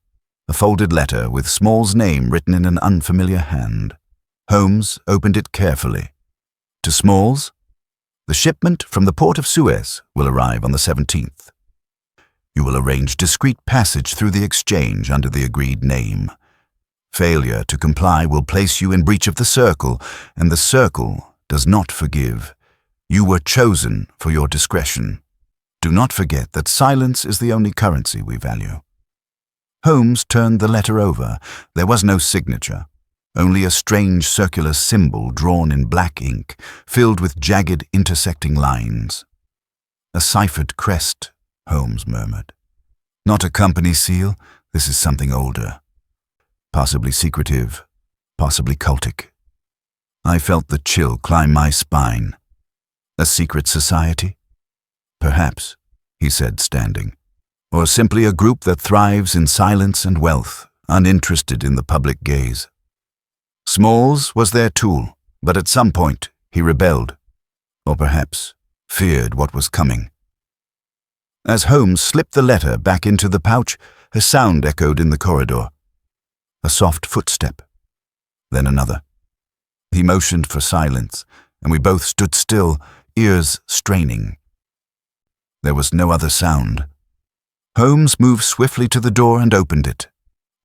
A folded letter with Small's name written in an unfamiliar hand. Holmes opened it carefully. To Smalls, "The shipment from the port of Suez will arrive on the 17th. You will arrange discreet passage through the exchange under the agreed name. Failure to comply will place you in breach of the Circle, and the Circle does not forgive. You were chosen for your discretion. Do not forget that silence is the only currency we value." Holmes turned the letter over. There was no signature, only a strange circular symbol drawn in black ink, filled with jagged intersecting lines. "A ciphered crest," Holmes murmured. "Not a company seal. This is something older. Possibly secretive, possibly cultic." I felt the chill climb my spine. A secret society? "Perhaps," he said, standing. "Or simply a group that thrives in silence and wealth, uninterested in the public gaze." Smalls was their tool, but at some point he rebelled, or perhaps feared what was coming. As Holmes slipped the letter back into the pouch, a sound echoed in the corridor. A soft footstep, then another. He motioned for silence, and we both stood still, ears straining. There was no other sound. Holmes moved swiftly to the door and opened it.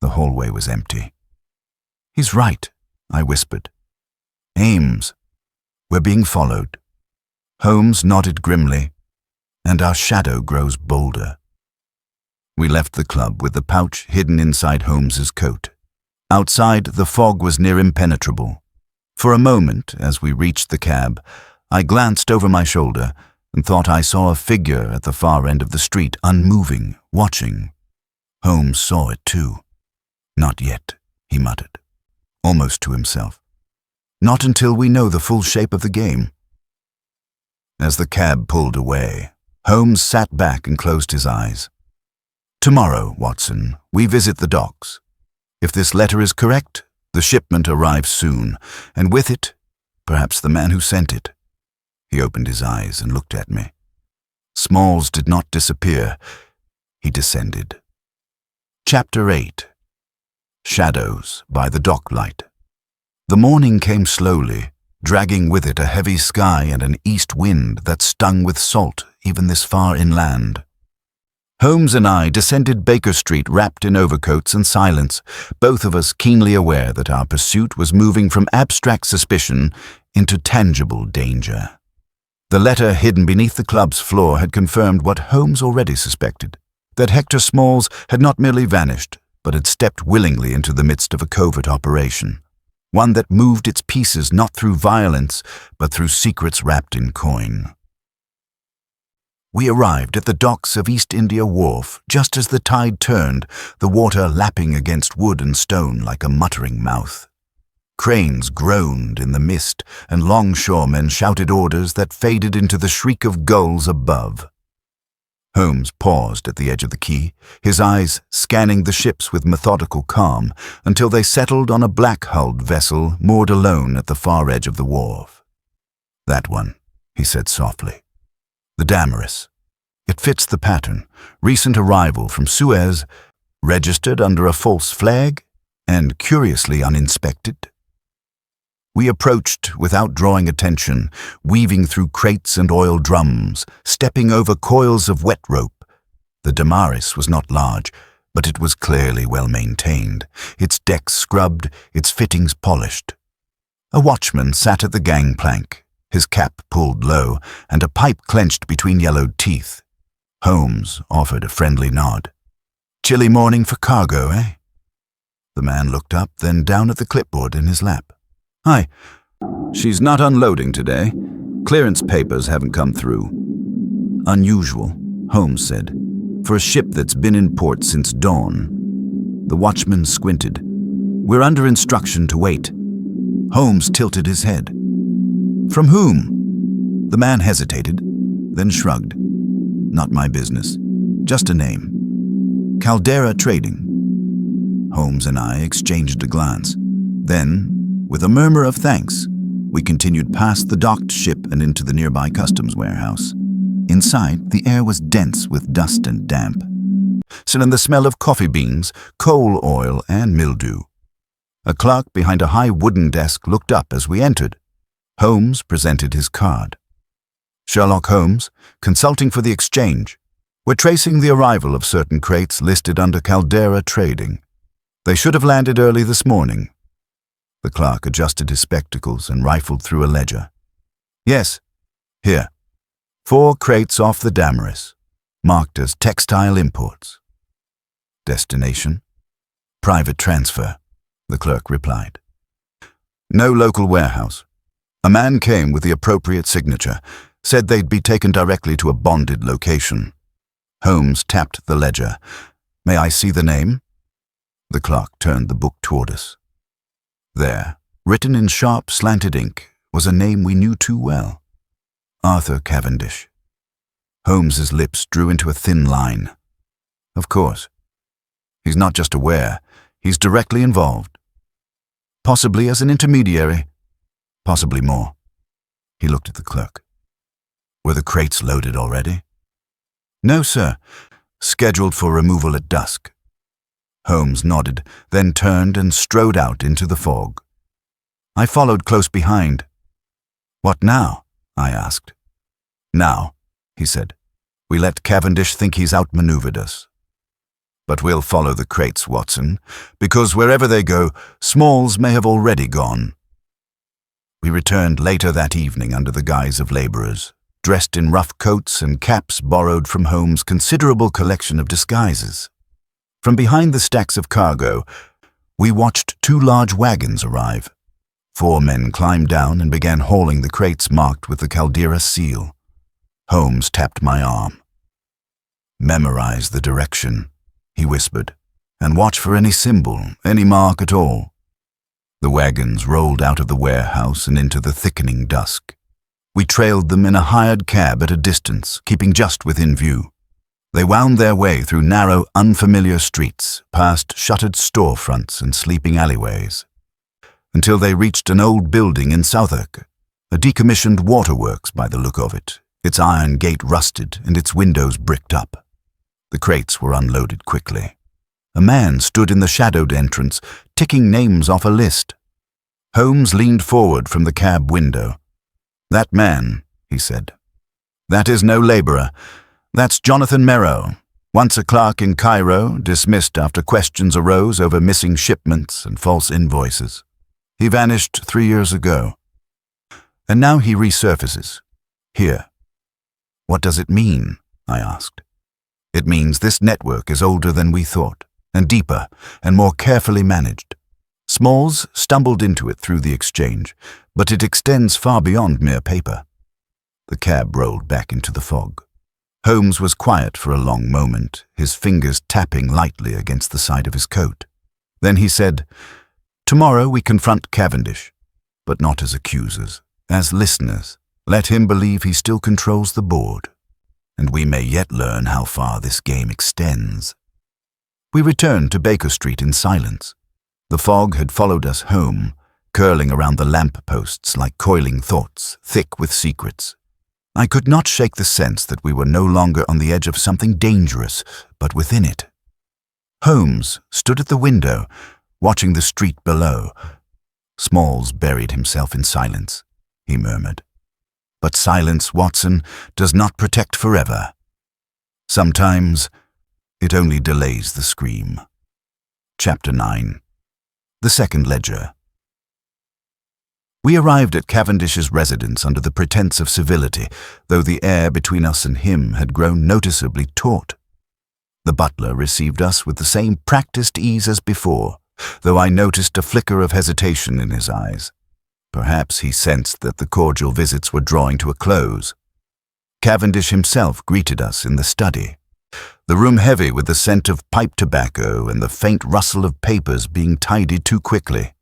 The hallway was empty. "He's right," I whispered. "Ames, we're being followed." Holmes nodded grimly, and our shadow grows bolder. We left the club with the pouch hidden inside Holmes's coat. Outside, the fog was near impenetrable. For a moment, as we reached the cab, I glanced over my shoulder and thought I saw a figure at the far end of the street, unmoving, watching. Holmes saw it too. "Not yet," he muttered, almost to himself. "Not until we know the full shape of the game." As the cab pulled away, Holmes sat back and closed his eyes. "Tomorrow, Watson, we visit the docks. If this letter is correct, the shipment arrives soon, and with it, perhaps the man who sent it." He opened his eyes and looked at me. Smalls did not disappear. He descended. Chapter 8. Shadows by the dock light. The morning came slowly, dragging with it a heavy sky and an east wind that stung with salt even this far inland. Holmes and I descended Baker Street wrapped in overcoats and silence, both of us keenly aware that our pursuit was moving from abstract suspicion into tangible danger. The letter hidden beneath the club's floor had confirmed what Holmes already suspected, that Hector Smalls had not merely vanished, but had stepped willingly into the midst of a covert operation, one that moved its pieces not through violence, but through secrets wrapped in coin. We arrived at the docks of East India Wharf just as the tide turned, the water lapping against wood and stone like a muttering mouth. Cranes groaned in the mist, and longshoremen shouted orders that faded into the shriek of gulls above. Holmes paused at the edge of the quay, his eyes scanning the ships with methodical calm until they settled on a black-hulled vessel moored alone at the far edge of the wharf. "That one," he said softly. "The Damaris. It fits the pattern. Recent arrival from Suez, registered under a false flag, and curiously uninspected." We approached without drawing attention, weaving through crates and oil drums, stepping over coils of wet rope. The Damaris was not large, but it was clearly well maintained, its decks scrubbed, its fittings polished. A watchman sat at the gangplank, his cap pulled low, and a pipe clenched between yellowed teeth. Holmes offered a friendly nod. "Chilly morning for cargo, eh?" The man looked up, then down at the clipboard in his lap. "Hi. She's not unloading today. Clearance papers haven't come through." "Unusual," Holmes said, "for a ship that's been in port since dawn." The watchman squinted. "We're under instruction to wait." Holmes tilted his head. "From whom?" The man hesitated, then shrugged. "Not my business. Just a name. Caldera Trading." Holmes and I exchanged a glance. Then, with a murmur of thanks, we continued past the docked ship and into the nearby customs warehouse. Inside, the air was dense with dust and damp, and the smell of coffee beans, coal oil, and mildew. A clerk behind a high wooden desk looked up as we entered. Holmes presented his card. "Sherlock Holmes, consulting for the exchange. We're tracing the arrival of certain crates listed under Caldera Trading. They should have landed early this morning." The clerk adjusted his spectacles and rifled through a ledger. "Yes, here. 4 crates off the Damaris, marked as textile imports." "Destination?" "Private transfer," the clerk replied. "No local warehouse. A man came with the appropriate signature, said they'd be taken directly to a bonded location." Holmes tapped the ledger. "May I see the name?" The clerk turned the book toward us. There, written in sharp, slanted ink, was a name we knew too well. Arthur Cavendish. Holmes's lips drew into a thin line. Of course. He's not just aware, he's directly involved. Possibly as an intermediary, possibly more. He looked at the clerk. "Were the crates loaded already?" "No, sir. Scheduled for removal at dusk." Holmes nodded, then turned and strode out into the fog. I followed close behind. "What now?" I asked. "Now," he said. "We let Cavendish think he's outmaneuvered us. But we'll follow the crates, Watson, because wherever they go, Smalls may have already gone." We returned later that evening under the guise of laborers, dressed in rough coats and caps borrowed from Holmes' considerable collection of disguises. From behind the stacks of cargo, we watched 2 large wagons arrive. 4 men climbed down and began hauling the crates marked with the Caldera seal. Holmes tapped my arm. "Memorize the direction," he whispered, "and watch for any symbol, any mark at all." The wagons rolled out of the warehouse and into the thickening dusk. We trailed them in a hired cab at a distance, keeping just within view. They wound their way through narrow, unfamiliar streets, past shuttered storefronts and sleeping alleyways, until they reached an old building in Southwark, a decommissioned waterworks by the look of it, its iron gate rusted and its windows bricked up. The crates were unloaded quickly. A man stood in the shadowed entrance, ticking names off a list. Holmes leaned forward from the cab window. "That man," he said. "That is no laborer. That's Jonathan Merrow, once a clerk in Cairo, dismissed after questions arose over missing shipments and false invoices. He vanished 3 years ago. And now he resurfaces. Here." "What does it mean?" I asked. "It means this network is older than we thought, and deeper, and more carefully managed. Smalls stumbled into it through the exchange, but it extends far beyond mere paper." The cab rolled back into the fog. Holmes was quiet for a long moment, his fingers tapping lightly against the side of his coat. Then he said, "Tomorrow we confront Cavendish, but not as accusers, as listeners. Let him believe he still controls the board, and we may yet learn how far this game extends." We returned to Baker Street in silence. The fog had followed us home, curling around the lamp posts like coiling thoughts, thick with secrets. I could not shake the sense that we were no longer on the edge of something dangerous, but within it. Holmes stood at the window, watching the street below. "Smalls buried himself in silence," he murmured. "But silence, Watson, does not protect forever. Sometimes it only delays the scream." Chapter 9. The Second Ledger. We arrived at Cavendish's residence under the pretense of civility, though the air between us and him had grown noticeably taut. The butler received us with the same practiced ease as before, though I noticed a flicker of hesitation in his eyes. Perhaps he sensed that the cordial visits were drawing to a close. Cavendish himself greeted us in the study, the room heavy with the scent of pipe tobacco and the faint rustle of papers being tidied too quickly.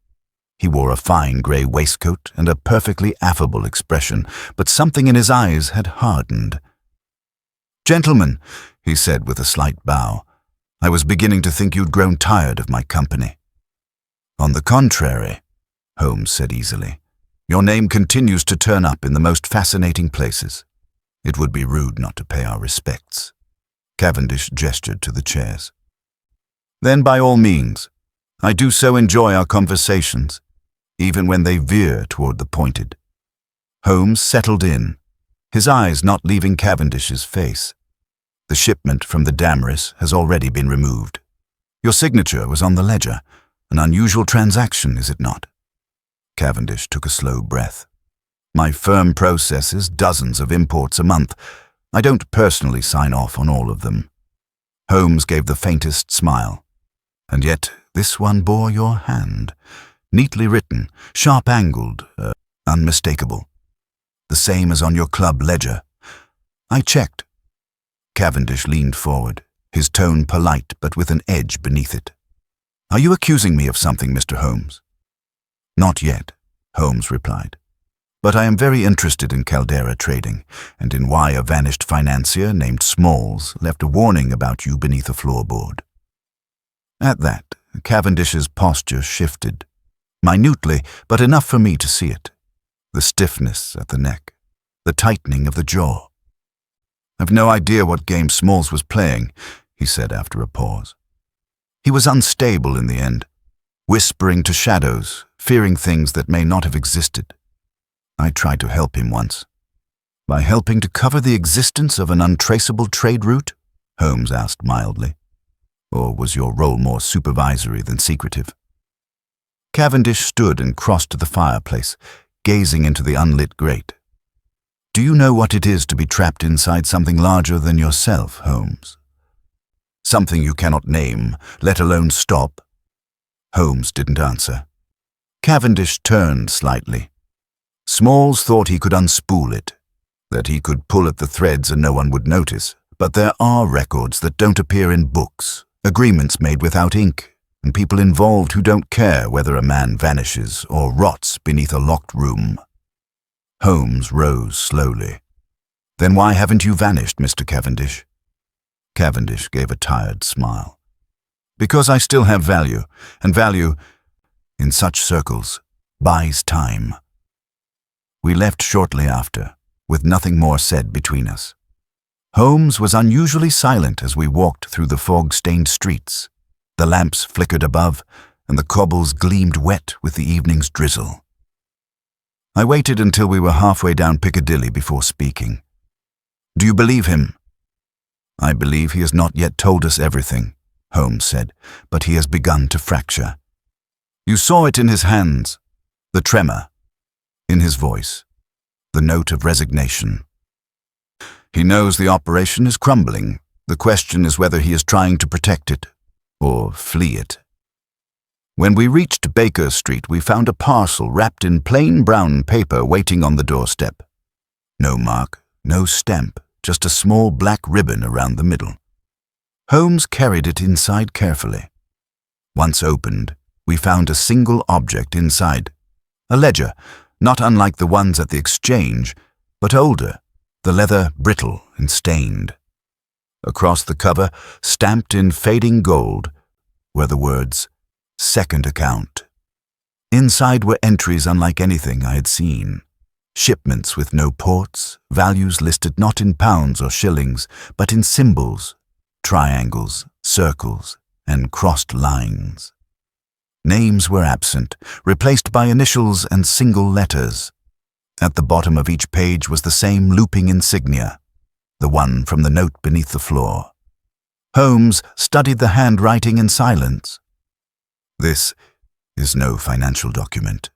He wore a fine grey waistcoat and a perfectly affable expression, but something in his eyes had hardened. "Gentlemen," he said with a slight bow, "I was beginning to think you'd grown tired of my company." "On the contrary," Holmes said easily, "your name continues to turn up in the most fascinating places. It would be rude not to pay our respects." Cavendish gestured to the chairs. "Then by all means. I do so enjoy our conversations, even when they veer toward the pointed." Holmes settled in, his eyes not leaving Cavendish's face. "The shipment from the Damaris has already been removed. Your signature was on the ledger. An unusual transaction, is it not?" Cavendish took a slow breath. "My firm processes dozens of imports a month. I don't personally sign off on all of them." Holmes gave the faintest smile. "And yet this one bore your hand. Neatly written, sharp-angled, unmistakable. The same as on your club ledger." I checked. Cavendish leaned forward, his tone polite but with an edge beneath it. "Are you accusing me of something, Mr. Holmes?" "Not yet," Holmes replied. "But I am very interested in Caldera trading, and in why a vanished financier named Smalls left a warning about you beneath a floorboard." At that, Cavendish's posture shifted, minutely, but enough for me to see it. The stiffness at the neck, the tightening of the jaw. "I've no idea what game Smalls was playing," he said after a pause. "He was unstable in the end, whispering to shadows, fearing things that may not have existed. I tried to help him once." "By helping to cover the existence of an untraceable trade route?" Holmes asked mildly. "Or was your role more supervisory than secretive?" Cavendish stood and crossed to the fireplace, gazing into the unlit grate. "Do you know what it is to be trapped inside something larger than yourself, Holmes? Something you cannot name, let alone stop?" Holmes didn't answer. Cavendish turned slightly. "Smalls thought he could unspool it, that he could pull at the threads and no one would notice. But there are records that don't appear in books, agreements made without ink, and people involved who don't care whether a man vanishes or rots beneath a locked room." Holmes rose slowly. "Then why haven't you vanished, Mr. Cavendish?" Cavendish gave a tired smile. "Because I still have value, and value, in such circles, buys time." We left shortly after, with nothing more said between us. Holmes was unusually silent as we walked through the fog-stained streets. The lamps flickered above, and the cobbles gleamed wet with the evening's drizzle. I waited until we were halfway down Piccadilly before speaking. "Do you believe him?" "I believe he has not yet told us everything," Holmes said, "but he has begun to fracture. You saw it in his hands, the tremor, in his voice, the note of resignation. He knows the operation is crumbling. The question is whether he is trying to protect it or flee it." When we reached Baker Street, we found a parcel wrapped in plain brown paper waiting on the doorstep. No mark, no stamp, just a small black ribbon around the middle. Holmes carried it inside carefully. Once opened, we found a single object inside. A ledger, not unlike the ones at the exchange, but older, the leather brittle and stained. Across the cover, stamped in fading gold, were the words, "Second account." Inside were entries unlike anything I had seen. Shipments with no ports, values listed not in pounds or shillings, but in symbols, triangles, circles, and crossed lines. Names were absent, replaced by initials and single letters. At the bottom of each page was the same looping insignia, the one from the note beneath the floor. Holmes studied the handwriting in silence. "This is no financial document,"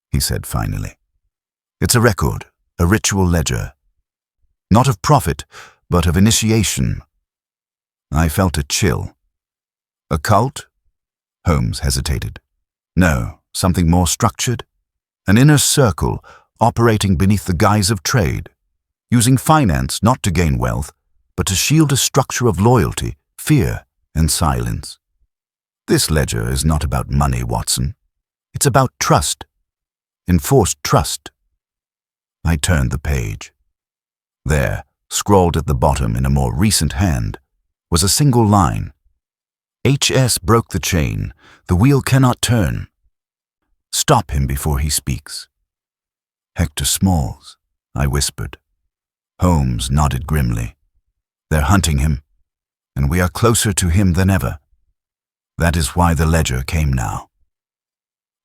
he said finally. "It's a record, a ritual ledger. Not of profit, but of initiation." I felt a chill. "A cult?" Holmes hesitated. No, something more structured. An inner circle operating beneath the guise of trade, using finance not to gain wealth, but to shield a structure of loyalty, fear, and silence. This ledger is not about money, Watson. It's about trust. Enforced trust. I turned the page. There, scrawled at the bottom in a more recent hand, was a single line. HS broke the chain. The wheel cannot turn. Stop him before he speaks. Hector Smalls, I whispered. Holmes nodded grimly. They're hunting him, and we are closer to him than ever. That is why the ledger came now.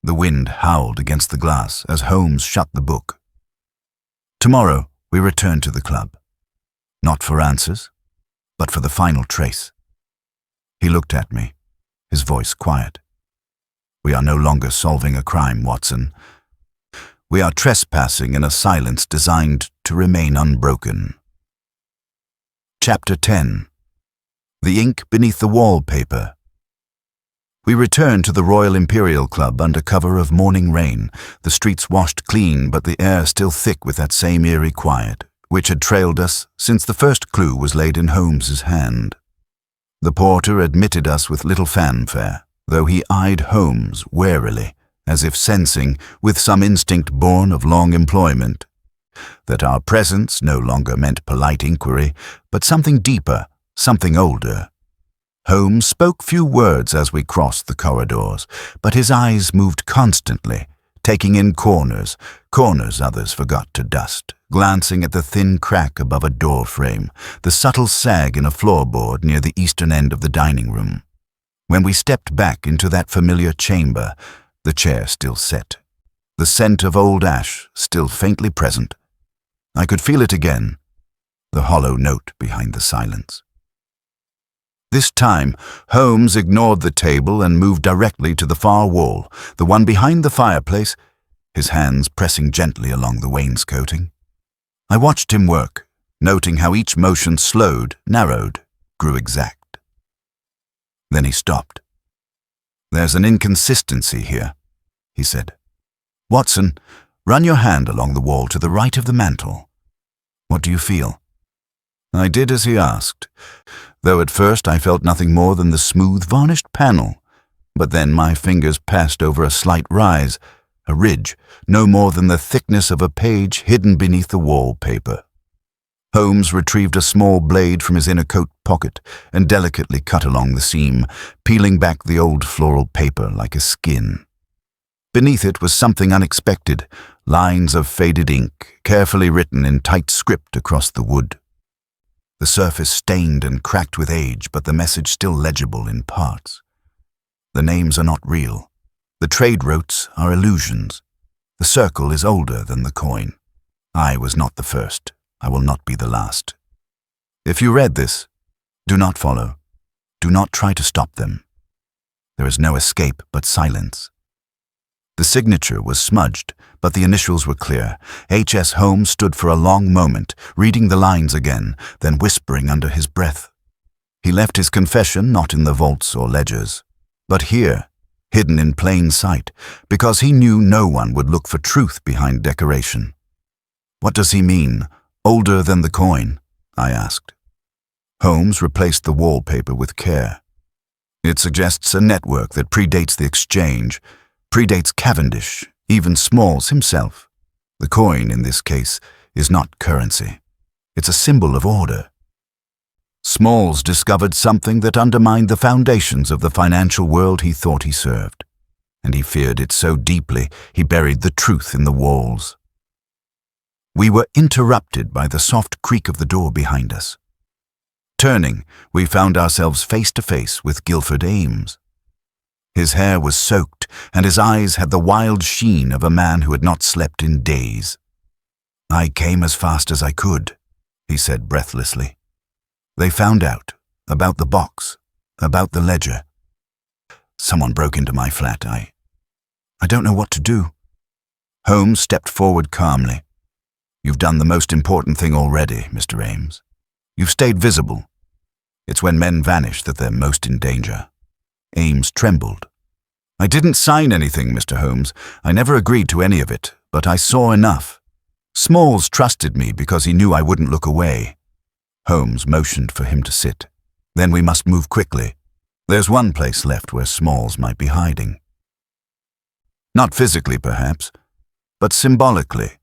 The wind howled against the glass as Holmes shut the book. Tomorrow we return to the club. Not for answers, but for the final trace. He looked at me, his voice quiet. We are no longer solving a crime, Watson. We are trespassing in a silence designed to remain unbroken. Chapter 10. The ink beneath the wallpaper. We returned to the Royal Imperial Club under cover of morning rain, the streets washed clean but the air still thick with that same eerie quiet, which had trailed us since the first clue was laid in Holmes's hand. The porter admitted us with little fanfare, though he eyed Holmes warily, as if sensing, with some instinct born of long employment, that our presence no longer meant polite inquiry, but something deeper, something older. Holmes spoke few words as we crossed the corridors, but his eyes moved constantly, taking in corners others forgot to dust, glancing at the thin crack above a door frame, the subtle sag in a floorboard near the eastern end of the dining room. When we stepped back into that familiar chamber, the chair still set, the scent of old ash still faintly present. I could feel it again, the hollow note behind the silence. This time, Holmes ignored the table and moved directly to the far wall, the one behind the fireplace, his hands pressing gently along the wainscoting. I watched him work, noting how each motion slowed, narrowed, grew exact. Then he stopped. There's an inconsistency here, he said. Watson, run your hand along the wall to the right of the mantel. What do you feel? I did as he asked, though at first I felt nothing more than the smooth, varnished panel, but then my fingers passed over a slight rise, a ridge, no more than the thickness of a page hidden beneath the wallpaper. Holmes retrieved a small blade from his inner coat pocket and delicately cut along the seam, peeling back the old floral paper like a skin. Beneath it was something unexpected, lines of faded ink, carefully written in tight script across the wood. The surface stained and cracked with age, but the message still legible in parts. The names are not real. The trade routes are illusions. The circle is older than the coin. I was not the first. I will not be the last. If you read this, do not follow. Do not try to stop them. There is no escape but silence. The signature was smudged, but the initials were clear. H.S. Holmes stood for a long moment, reading the lines again, then whispering under his breath. He left his confession not in the vaults or ledgers, but here, hidden in plain sight, because he knew no one would look for truth behind decoration. What does he mean, older than the coin? I asked. Holmes replaced the wallpaper with care. It suggests a network that predates the exchange, predates Cavendish, even Smalls himself. The coin, in this case, is not currency. It's a symbol of order. Smalls discovered something that undermined the foundations of the financial world he thought he served, and he feared it so deeply he buried the truth in the walls. We were interrupted by the soft creak of the door behind us. Turning, we found ourselves face to face with Guilford Ames. His hair was soaked, and his eyes had the wild sheen of a man who had not slept in days. I came as fast as I could, he said breathlessly. They found out, about the box, about the ledger. Someone broke into my flat. I don't know what to do. Holmes stepped forward calmly. You've done the most important thing already, Mr. Ames. You've stayed visible. It's when men vanish that they're most in danger. Ames trembled, "I didn't sign anything, Mr. Holmes. I never agreed to any of it, but I saw enough. Smalls trusted me because he knew I wouldn't look away." Holmes motioned for him to sit. "Then we must move quickly. There's one place left where Smalls might be hiding. Not physically, perhaps, but symbolically.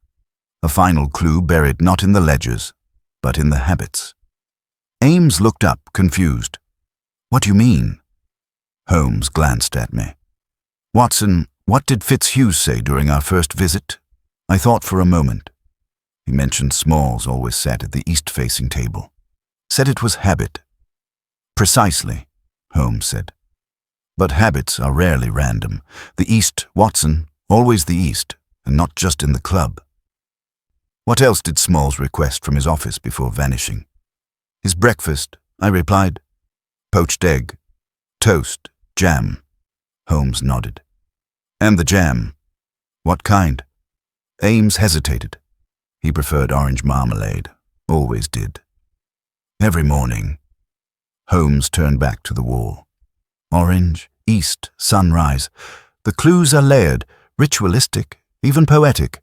A final clue buried not in the ledgers, but in the habits." Ames looked up, confused. "What do you mean?" Holmes glanced at me. "Watson, what did Fitzhugh say during our first visit?" I thought for a moment. He mentioned Smalls always sat at the east-facing table. Said it was habit. "Precisely," Holmes said. "But habits are rarely random. The East, Watson, always the East, and not just in the club." "What else did Smalls request from his office before vanishing?" "His breakfast," I replied. "Poached egg, toast, jam." Holmes nodded. "And the jam. What kind?" Ames hesitated. He preferred orange marmalade. Always did. "Every morning." Holmes turned back to the wall. Orange, east, sunrise. The clues are layered, ritualistic, even poetic.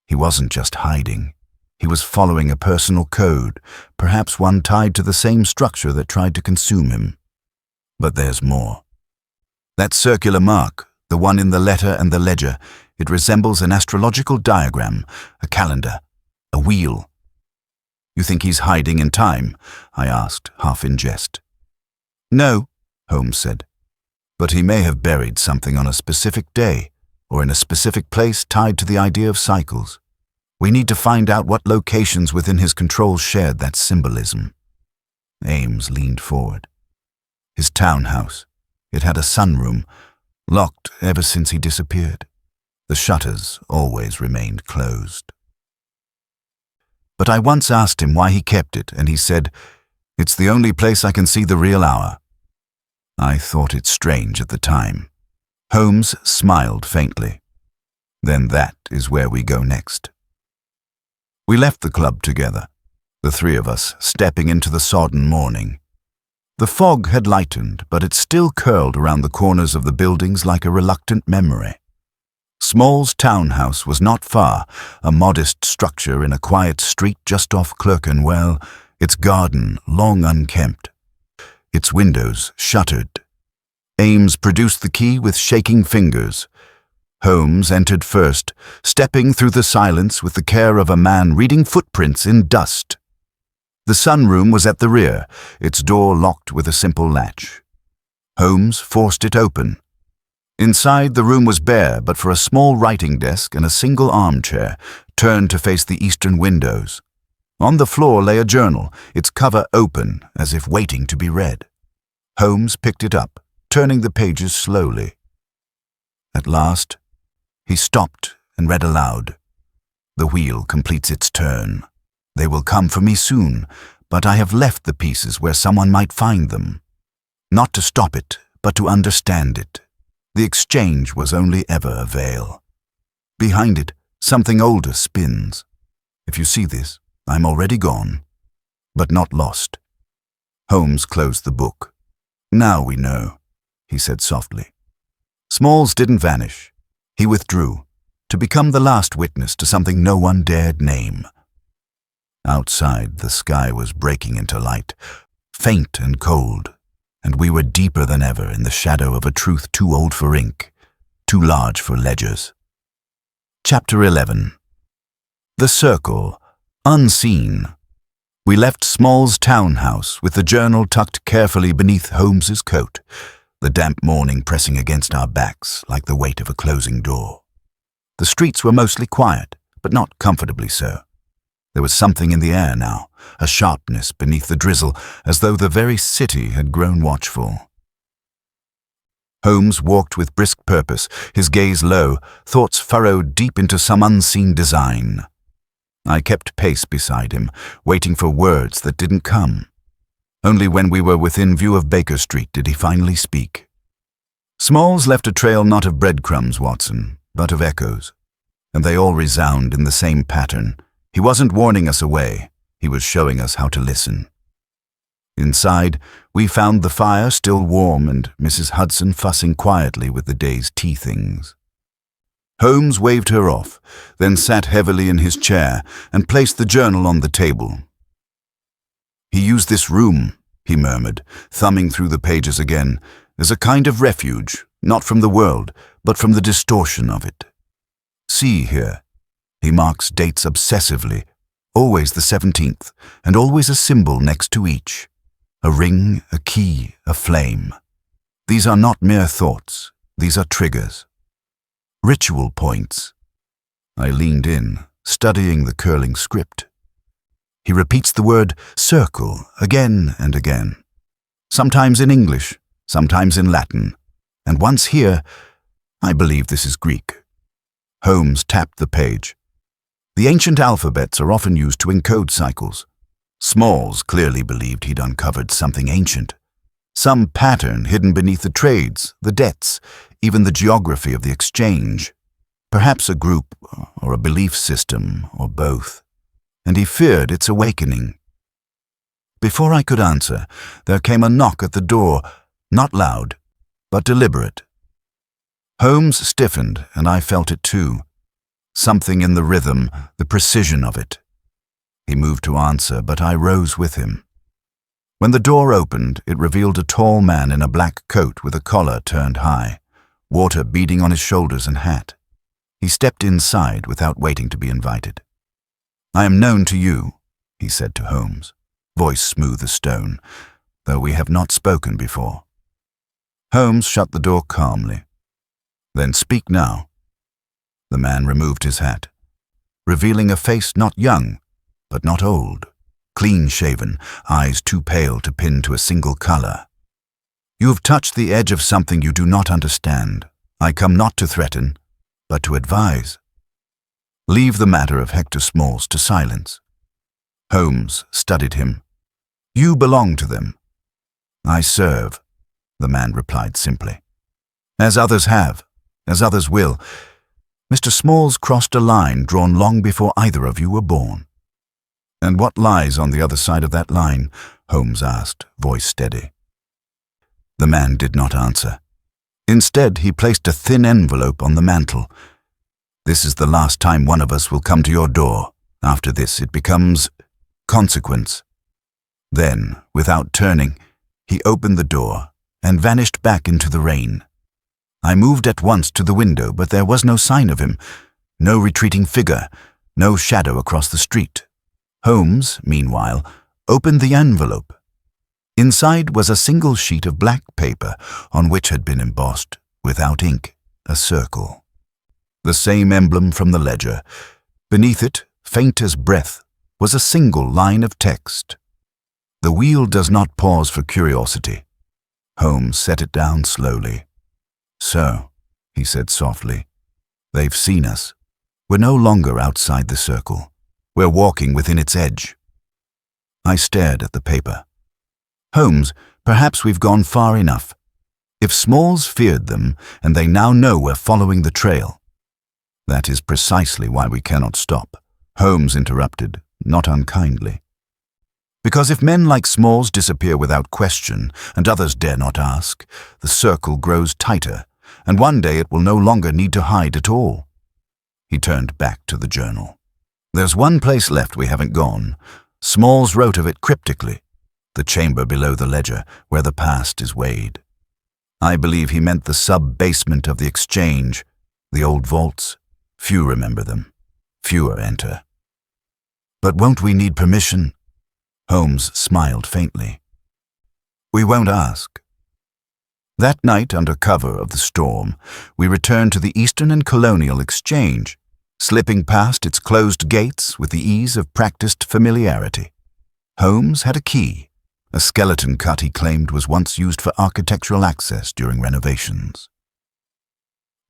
He wasn't just hiding. He was following a personal code, perhaps one tied to the same structure that tried to consume him. But there's more. That circular mark, the one in the letter and the ledger, it resembles an astrological diagram, a calendar, a wheel. "You think he's hiding in time?" I asked, half in jest. "No," Holmes said. "But he may have buried something on a specific day, or in a specific place tied to the idea of cycles. We need to find out what locations within his control shared that symbolism." Ames leaned forward. "His townhouse. It had a sunroom, locked ever since he disappeared. The shutters always remained closed. But I once asked him why he kept it, and he said, 'It's the only place I can see the real hour.' I thought it strange at the time." Holmes smiled faintly. "Then that is where we go next." We left the club together, the three of us stepping into the sodden morning. The fog had lightened, but it still curled around the corners of the buildings like a reluctant memory. Small's townhouse was not far, a modest structure in a quiet street just off Clerkenwell, its garden long unkempt, its windows shuttered. Ames produced the key with shaking fingers. Holmes entered first, stepping through the silence with the care of a man reading footprints in dust. The sunroom was at the rear, its door locked with a simple latch. Holmes forced it open. Inside, the room was bare, but for a small writing desk and a single armchair, turned to face the eastern windows. On the floor lay a journal, its cover open, as if waiting to be read. Holmes picked it up, turning the pages slowly. At last, he stopped and read aloud. "The wheel completes its turn. They will come for me soon, but I have left the pieces where someone might find them. Not to stop it, but to understand it. The exchange was only ever a veil. Behind it, something older spins. If you see this, I'm already gone, but not lost." Holmes closed the book. "Now we know," he said softly. Smalls didn't vanish. He withdrew, to become the last witness to something no one dared name. Outside, the sky was breaking into light, faint and cold, and we were deeper than ever in the shadow of a truth too old for ink, too large for ledgers. Chapter 11. The Circle, unseen. We left Small's townhouse with the journal tucked carefully beneath Holmes's coat, the damp morning pressing against our backs like the weight of a closing door. The streets were mostly quiet, but not comfortably so. There was something in the air now, a sharpness beneath the drizzle, as though the very city had grown watchful. Holmes walked with brisk purpose, his gaze low, thoughts furrowed deep into some unseen design. I kept pace beside him, waiting for words that didn't come. Only when we were within view of Baker Street did he finally speak. "Smalls left a trail not of breadcrumbs, Watson, but of echoes, and they all resound in the same pattern. He wasn't warning us away, he was showing us how to listen." Inside, we found the fire still warm and Mrs. Hudson fussing quietly with the day's tea things. Holmes waved her off, then sat heavily in his chair and placed the journal on the table. "He used this room," he murmured, thumbing through the pages again, "as a kind of refuge, not from the world, but from the distortion of it. See here." He marks dates obsessively, always the 17th, and always a symbol next to each. A ring, a key, a flame. These are not mere thoughts, these are triggers. Ritual points. I leaned in, studying the curling script. He repeats the word circle again and again, sometimes in English, sometimes in Latin, and once here, I believe this is Greek. Holmes tapped the page. The ancient alphabets are often used to encode cycles. Smalls clearly believed he'd uncovered something ancient, some pattern hidden beneath the trades, the debts, even the geography of the exchange. Perhaps a group or a belief system or both. And he feared its awakening. Before I could answer, there came a knock at the door, not loud, but deliberate. Holmes stiffened, and I felt it too. Something in the rhythm, the precision of it. He moved to answer, but I rose with him. When the door opened, it revealed a tall man in a black coat with a collar turned high, water beading on his shoulders and hat. He stepped inside without waiting to be invited. "I am known to you," he said to Holmes, voice smooth as stone, though we have not spoken before. Holmes shut the door calmly. "Then speak now." The man removed his hat, revealing a face not young, but not old, clean-shaven, eyes too pale to pin to a single color. "You have touched the edge of something you do not understand. I come not to threaten, but to advise. Leave the matter of Hector Smalls to silence." Holmes studied him. "You belong to them." "I serve," the man replied simply. "As others have, as others will. Mr. Smalls crossed a line drawn long before either of you were born." "And what lies on the other side of that line?" Holmes asked, voice steady. The man did not answer. Instead, he placed a thin envelope on the mantel. "This is the last time one of us will come to your door. After this, it becomes consequence." Then, without turning, he opened the door and vanished back into the rain. I moved at once to the window, but there was no sign of him, no retreating figure, no shadow across the street. Holmes, meanwhile, opened the envelope. Inside was a single sheet of black paper on which had been embossed, without ink, a circle. The same emblem from the ledger. Beneath it, faint as breath, was a single line of text. "The wheel does not pause for curiosity." Holmes set it down slowly. "So," he said softly, "they've seen us. We're no longer outside the circle. We're walking within its edge." I stared at the paper. "Holmes, perhaps we've gone far enough. If Smalls feared them, and they now know we're following the trail—" "That is precisely why we cannot stop," Holmes interrupted, not unkindly. "Because if men like Smalls disappear without question, and others dare not ask, the circle grows tighter, and one day it will no longer need to hide at all." He turned back to the journal. "There's one place left we haven't gone. Smalls wrote of it cryptically, the chamber below the ledger, where the past is weighed. I believe he meant the sub-basement of the exchange, the old vaults. Few remember them. Fewer enter." "But won't we need permission?" Holmes smiled faintly. "We won't ask." That night, under cover of the storm, we returned to the Eastern and Colonial Exchange, slipping past its closed gates with the ease of practiced familiarity. Holmes had a key, a skeleton cut he claimed was once used for architectural access during renovations.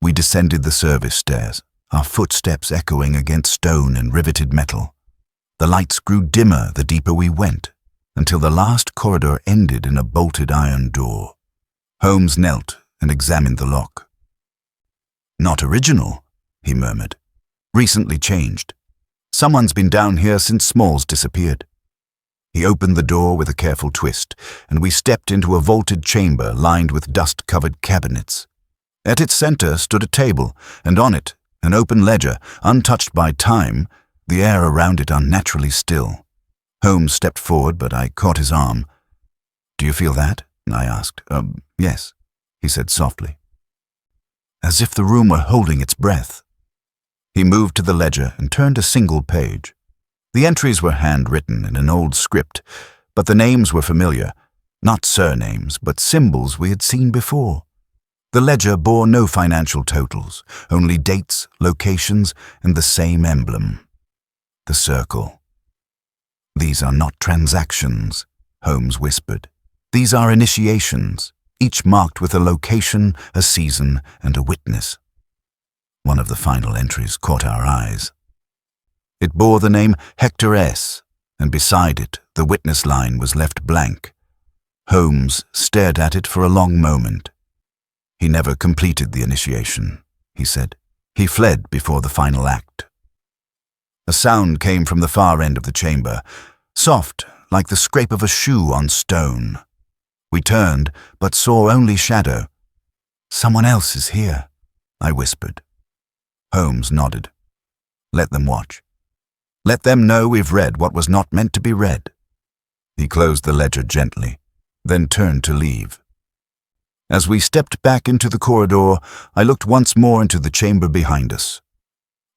We descended the service stairs, our footsteps echoing against stone and riveted metal. The lights grew dimmer the deeper we went, until the last corridor ended in a bolted iron door. Holmes knelt and examined the lock. "Not original," he murmured. "Recently changed. Someone's been down here since Smalls disappeared." He opened the door with a careful twist, and we stepped into a vaulted chamber lined with dust-covered cabinets. At its center stood a table, and on it, an open ledger, untouched by time, the air around it unnaturally still. Holmes stepped forward, but I caught his arm. "Do you feel that?" I asked. Yes," he said softly. As if the room were holding its breath. He moved to the ledger and turned a single page. The entries were handwritten in an old script, but the names were familiar, not surnames, but symbols we had seen before. The ledger bore no financial totals, only dates, locations, and the same emblem. The circle. "These are not transactions," Holmes whispered. "These are initiations, each marked with a location, a season, and a witness." One of the final entries caught our eyes. It bore the name Hector S., and beside it the witness line was left blank. Holmes stared at it for a long moment. "He never completed the initiation," he said. "He fled before the final act." A sound came from the far end of the chamber, soft, like the scrape of a shoe on stone. We turned, but saw only shadow. "Someone else is here," I whispered. Holmes nodded. "Let them watch. Let them know we've read what was not meant to be read." He closed the ledger gently, then turned to leave. As we stepped back into the corridor, I looked once more into the chamber behind us.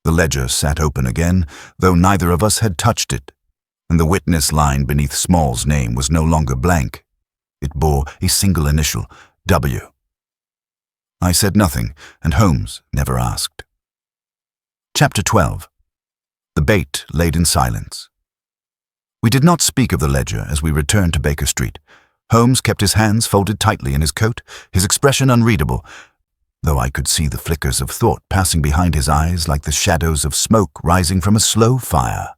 The ledger sat open again, though neither of us had touched it, and the witness line beneath Small's name was no longer blank. It bore a single initial, W. I said nothing, and Holmes never asked. Chapter 12. The bait laid in silence. We did not speak of the ledger as we returned to Baker Street. Holmes kept his hands folded tightly in his coat, his expression unreadable, though I could see the flickers of thought passing behind his eyes like the shadows of smoke rising from a slow fire.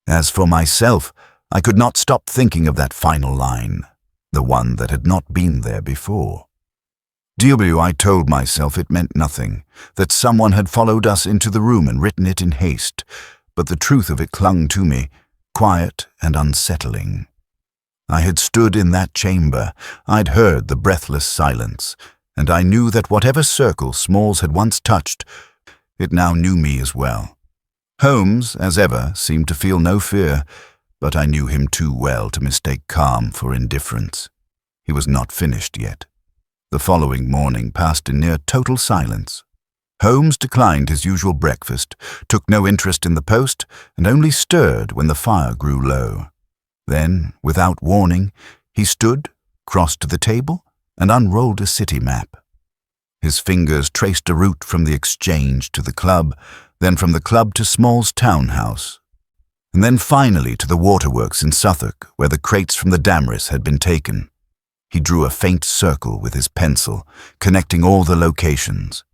As for myself, I could not stop thinking of that final line, the one that had not been there before. I told myself it meant nothing, that someone had followed us into the room and written it in haste, but the truth of it clung to me, quiet and unsettling. I had stood in that chamber, I'd heard the breathless silence, and I knew that whatever circle Smalls had once touched, it now knew me as well. Holmes, as ever, seemed to feel no fear, but I knew him too well to mistake calm for indifference. He was not finished yet. The following morning passed in near total silence. Holmes declined his usual breakfast, took no interest in the Post, and only stirred when the fire grew low. Then, without warning, he stood, crossed to the table, and unrolled a city map. His fingers traced a route from the Exchange to the club, then from the club to Small's townhouse, and then finally to the waterworks in Suffolk, where the crates from the Damris had been taken. He drew a faint circle with his pencil, connecting all the locations.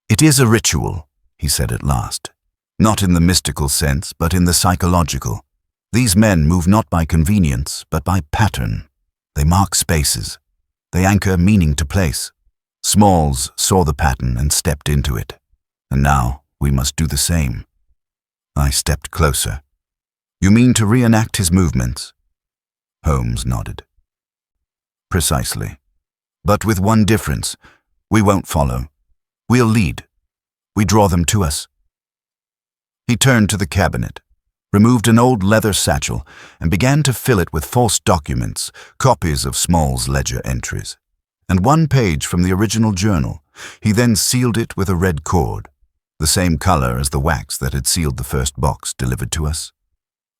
"It is a ritual," he said at last. "Not in the mystical sense, but in the psychological. These men move not by convenience, but by pattern. They mark spaces. They anchor meaning to place. Smalls saw the pattern and stepped into it. And now we must do the same." I stepped closer. "You mean to reenact his movements?" Holmes nodded. "Precisely. But with one difference. We won't follow. We'll lead. We draw them to us." He turned to the cabinet, removed an old leather satchel, and began to fill it with false documents, copies of Small's ledger entries, and one page from the original journal. He then sealed it with a red cord, the same color as the wax that had sealed the first box delivered to us.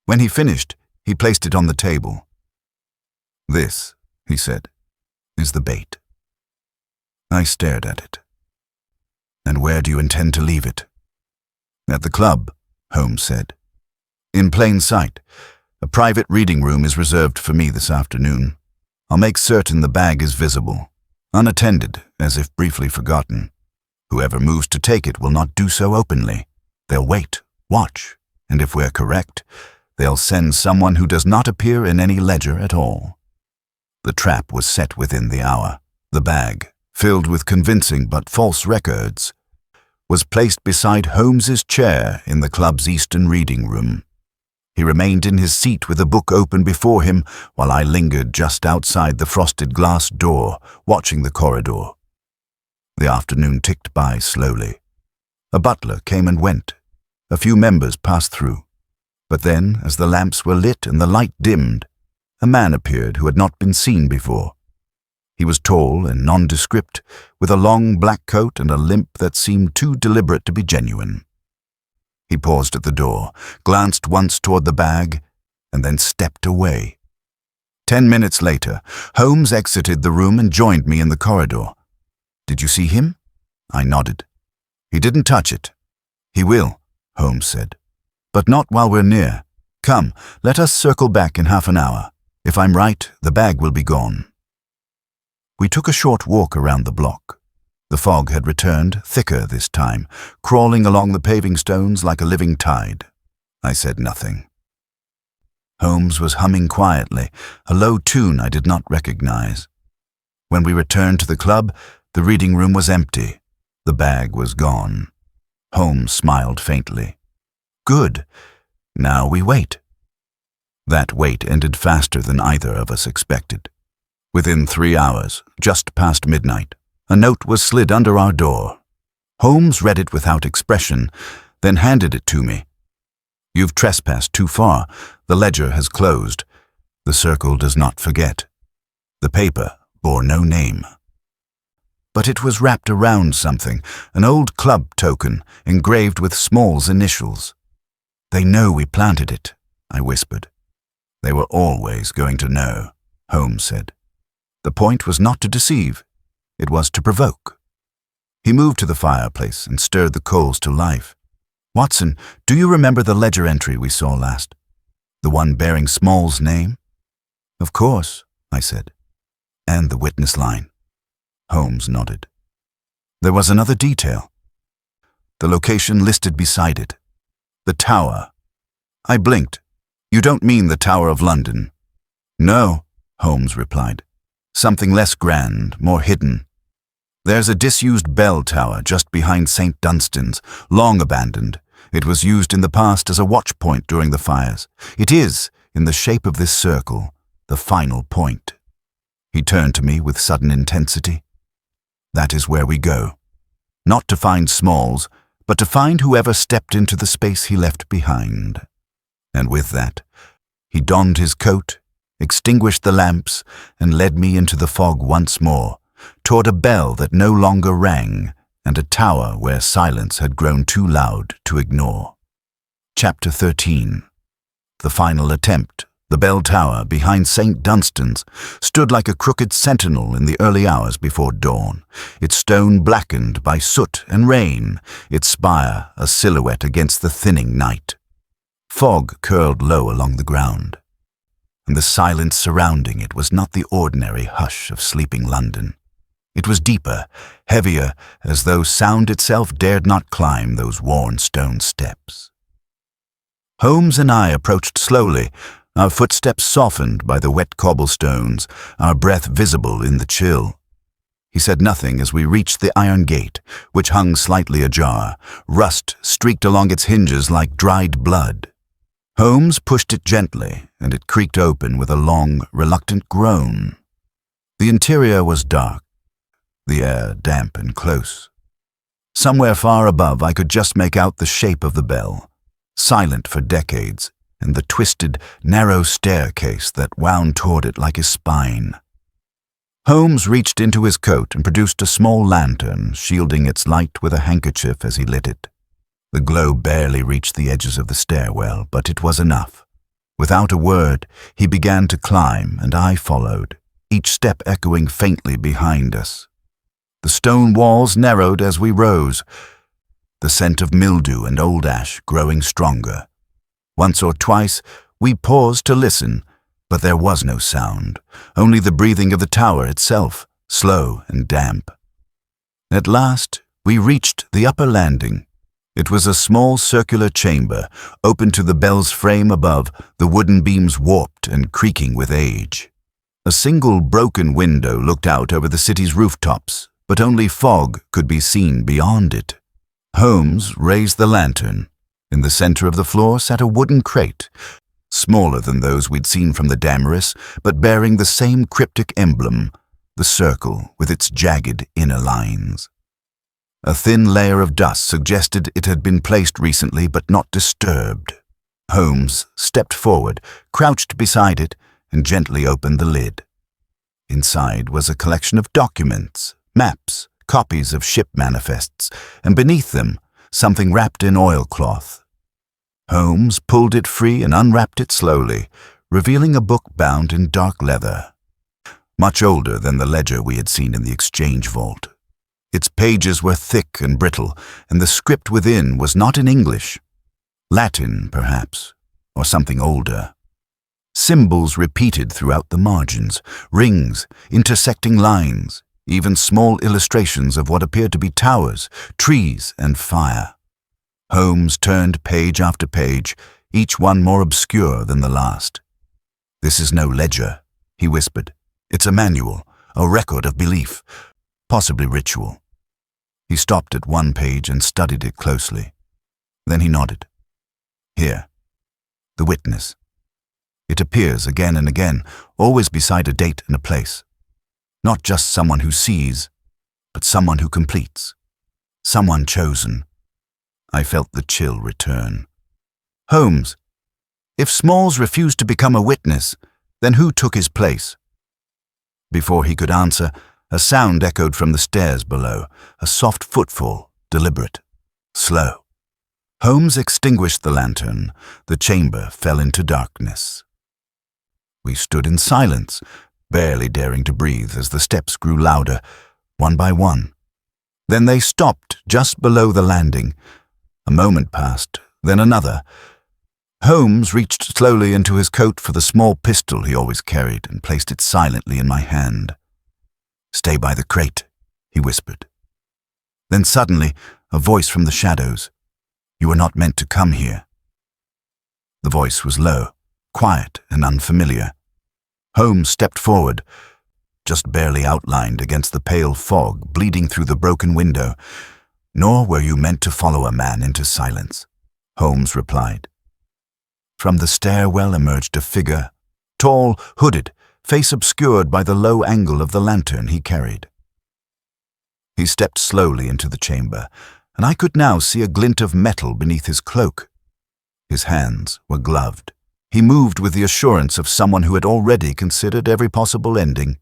When he finished, he placed it on the table. "This," he said, "is the bait." I stared at it. "And where do you intend to leave it?" "At the club," Holmes said. "In plain sight. A private reading room is reserved for me this afternoon. I'll make certain the bag is visible, unattended, as if briefly forgotten. Whoever moves to take it will not do so openly. They'll wait, watch, and if we're correct, they'll send someone who does not appear in any ledger at all." The trap was set within the hour. The bag, filled with convincing but false records, was placed beside Holmes's chair in the club's Eastern reading room. He remained in his seat with a book open before him while I lingered just outside the frosted glass door, watching the corridor. The afternoon ticked by slowly. A butler came and went. A few members passed through. But then, as the lamps were lit and the light dimmed, a man appeared who had not been seen before. He was tall and nondescript, with a long black coat and a limp that seemed too deliberate to be genuine. He paused at the door, glanced once toward the bag, and then stepped away. 10 minutes later, Holmes exited the room and joined me in the corridor. "Did you see him?" I nodded. "He didn't touch it." "He will," Holmes said. "But not while we're near. Come, let us circle back in half an hour. If I'm right, the bag will be gone." We took a short walk around the block. The fog had returned, thicker this time, crawling along the paving stones like a living tide. I said nothing. Holmes was humming quietly, a low tune I did not recognize. When we returned to the club, the reading room was empty. The bag was gone. Holmes smiled faintly. "Good. Now we wait." That wait ended faster than either of us expected. Within 3 hours, just past midnight, a note was slid under our door. Holmes read it without expression, then handed it to me. "You've trespassed too far. The ledger has closed. The circle does not forget." The paper bore no name. But it was wrapped around something, an old club token engraved with Small's initials. "They know we planted it," I whispered. "They were always going to know," Holmes said. The point was not to deceive. It was to provoke. He moved to the fireplace and stirred the coals to life. "Watson, do you remember the ledger entry we saw last? The one bearing Small's name?" "Of course," I said. "And the witness line?" Holmes nodded. There was another detail. The location listed beside it. The tower. I blinked. "You don't mean the Tower of London?" "No," Holmes replied. "Something less grand, more hidden. There's a disused bell tower just behind St. Dunstan's, long abandoned. It was used in the past as a watch point during the fires. It is, in the shape of this circle, the final point." He turned to me with sudden intensity. "That is where we go. Not to find Smalls, but to find whoever stepped into the space he left behind." And with that, he donned his coat, extinguished the lamps, and led me into the fog once more, toward a bell that no longer rang, and a tower where silence had grown too loud to ignore. Chapter 13. The final attempt. The bell tower behind St. Dunstan's stood like a crooked sentinel in the early hours before dawn, its stone blackened by soot and rain, its spire a silhouette against the thinning night. Fog curled low along the ground, and the silence surrounding it was not the ordinary hush of sleeping London. It was deeper, heavier, as though sound itself dared not climb those worn stone steps. Holmes and I approached slowly, our footsteps softened by the wet cobblestones, our breath visible in the chill. He said nothing as we reached the iron gate, which hung slightly ajar. Rust streaked along its hinges like dried blood. Holmes pushed it gently, and it creaked open with a long, reluctant groan. The interior was dark, the air damp and close. Somewhere far above I could just make out the shape of the bell, silent for decades, and the twisted, narrow staircase that wound toward it like a spine. Holmes reached into his coat and produced a small lantern, shielding its light with a handkerchief as he lit it. The glow barely reached the edges of the stairwell, but it was enough. Without a word, he began to climb, and I followed, each step echoing faintly behind us. The stone walls narrowed as we rose, the scent of mildew and old ash growing stronger. Once or twice, we paused to listen, but there was no sound, only the breathing of the tower itself, slow and damp. At last, we reached the upper landing. It was a small circular chamber, open to the bell's frame above, the wooden beams warped and creaking with age. A single broken window looked out over the city's rooftops, but only fog could be seen beyond it. Holmes raised the lantern. In the center of the floor sat a wooden crate, smaller than those we'd seen from the Damaris, but bearing the same cryptic emblem, the circle with its jagged inner lines. A thin layer of dust suggested it had been placed recently but not disturbed. Holmes stepped forward, crouched beside it, and gently opened the lid. Inside was a collection of documents, maps, copies of ship manifests, and beneath them, something wrapped in oilcloth. Holmes pulled it free and unwrapped it slowly, revealing a book bound in dark leather, much older than the ledger we had seen in the exchange vault. Its pages were thick and brittle, and the script within was not in English. Latin, perhaps, or something older. Symbols repeated throughout the margins, rings, intersecting lines, even small illustrations of what appeared to be towers, trees, and fire. Holmes turned page after page, each one more obscure than the last. "This is no ledger," he whispered. "It's a manual, a record of belief, possibly ritual." He stopped at one page and studied it closely. Then he nodded. "Here. The witness. It appears again and again, always beside a date and a place. Not just someone who sees, but someone who completes. Someone chosen." I felt the chill return. "Holmes, if Smalls refused to become a witness, then who took his place?" Before he could answer, a sound echoed from the stairs below, a soft footfall, deliberate, slow. Holmes extinguished the lantern. The chamber fell into darkness. We stood in silence, barely daring to breathe as the steps grew louder, one by one. Then they stopped just below the landing. A moment passed, then another. Holmes reached slowly into his coat for the small pistol he always carried and placed it silently in my hand. "Stay by the crate," he whispered. Then suddenly, a voice from the shadows. "You were not meant to come here." The voice was low, quiet and unfamiliar. Holmes stepped forward, just barely outlined against the pale fog bleeding through the broken window. "Nor were you meant to follow a man into silence," Holmes replied. From the stairwell emerged a figure, tall, hooded, face obscured by the low angle of the lantern he carried. He stepped slowly into the chamber, and I could now see a glint of metal beneath his cloak. His hands were gloved. He moved with the assurance of someone who had already considered every possible ending.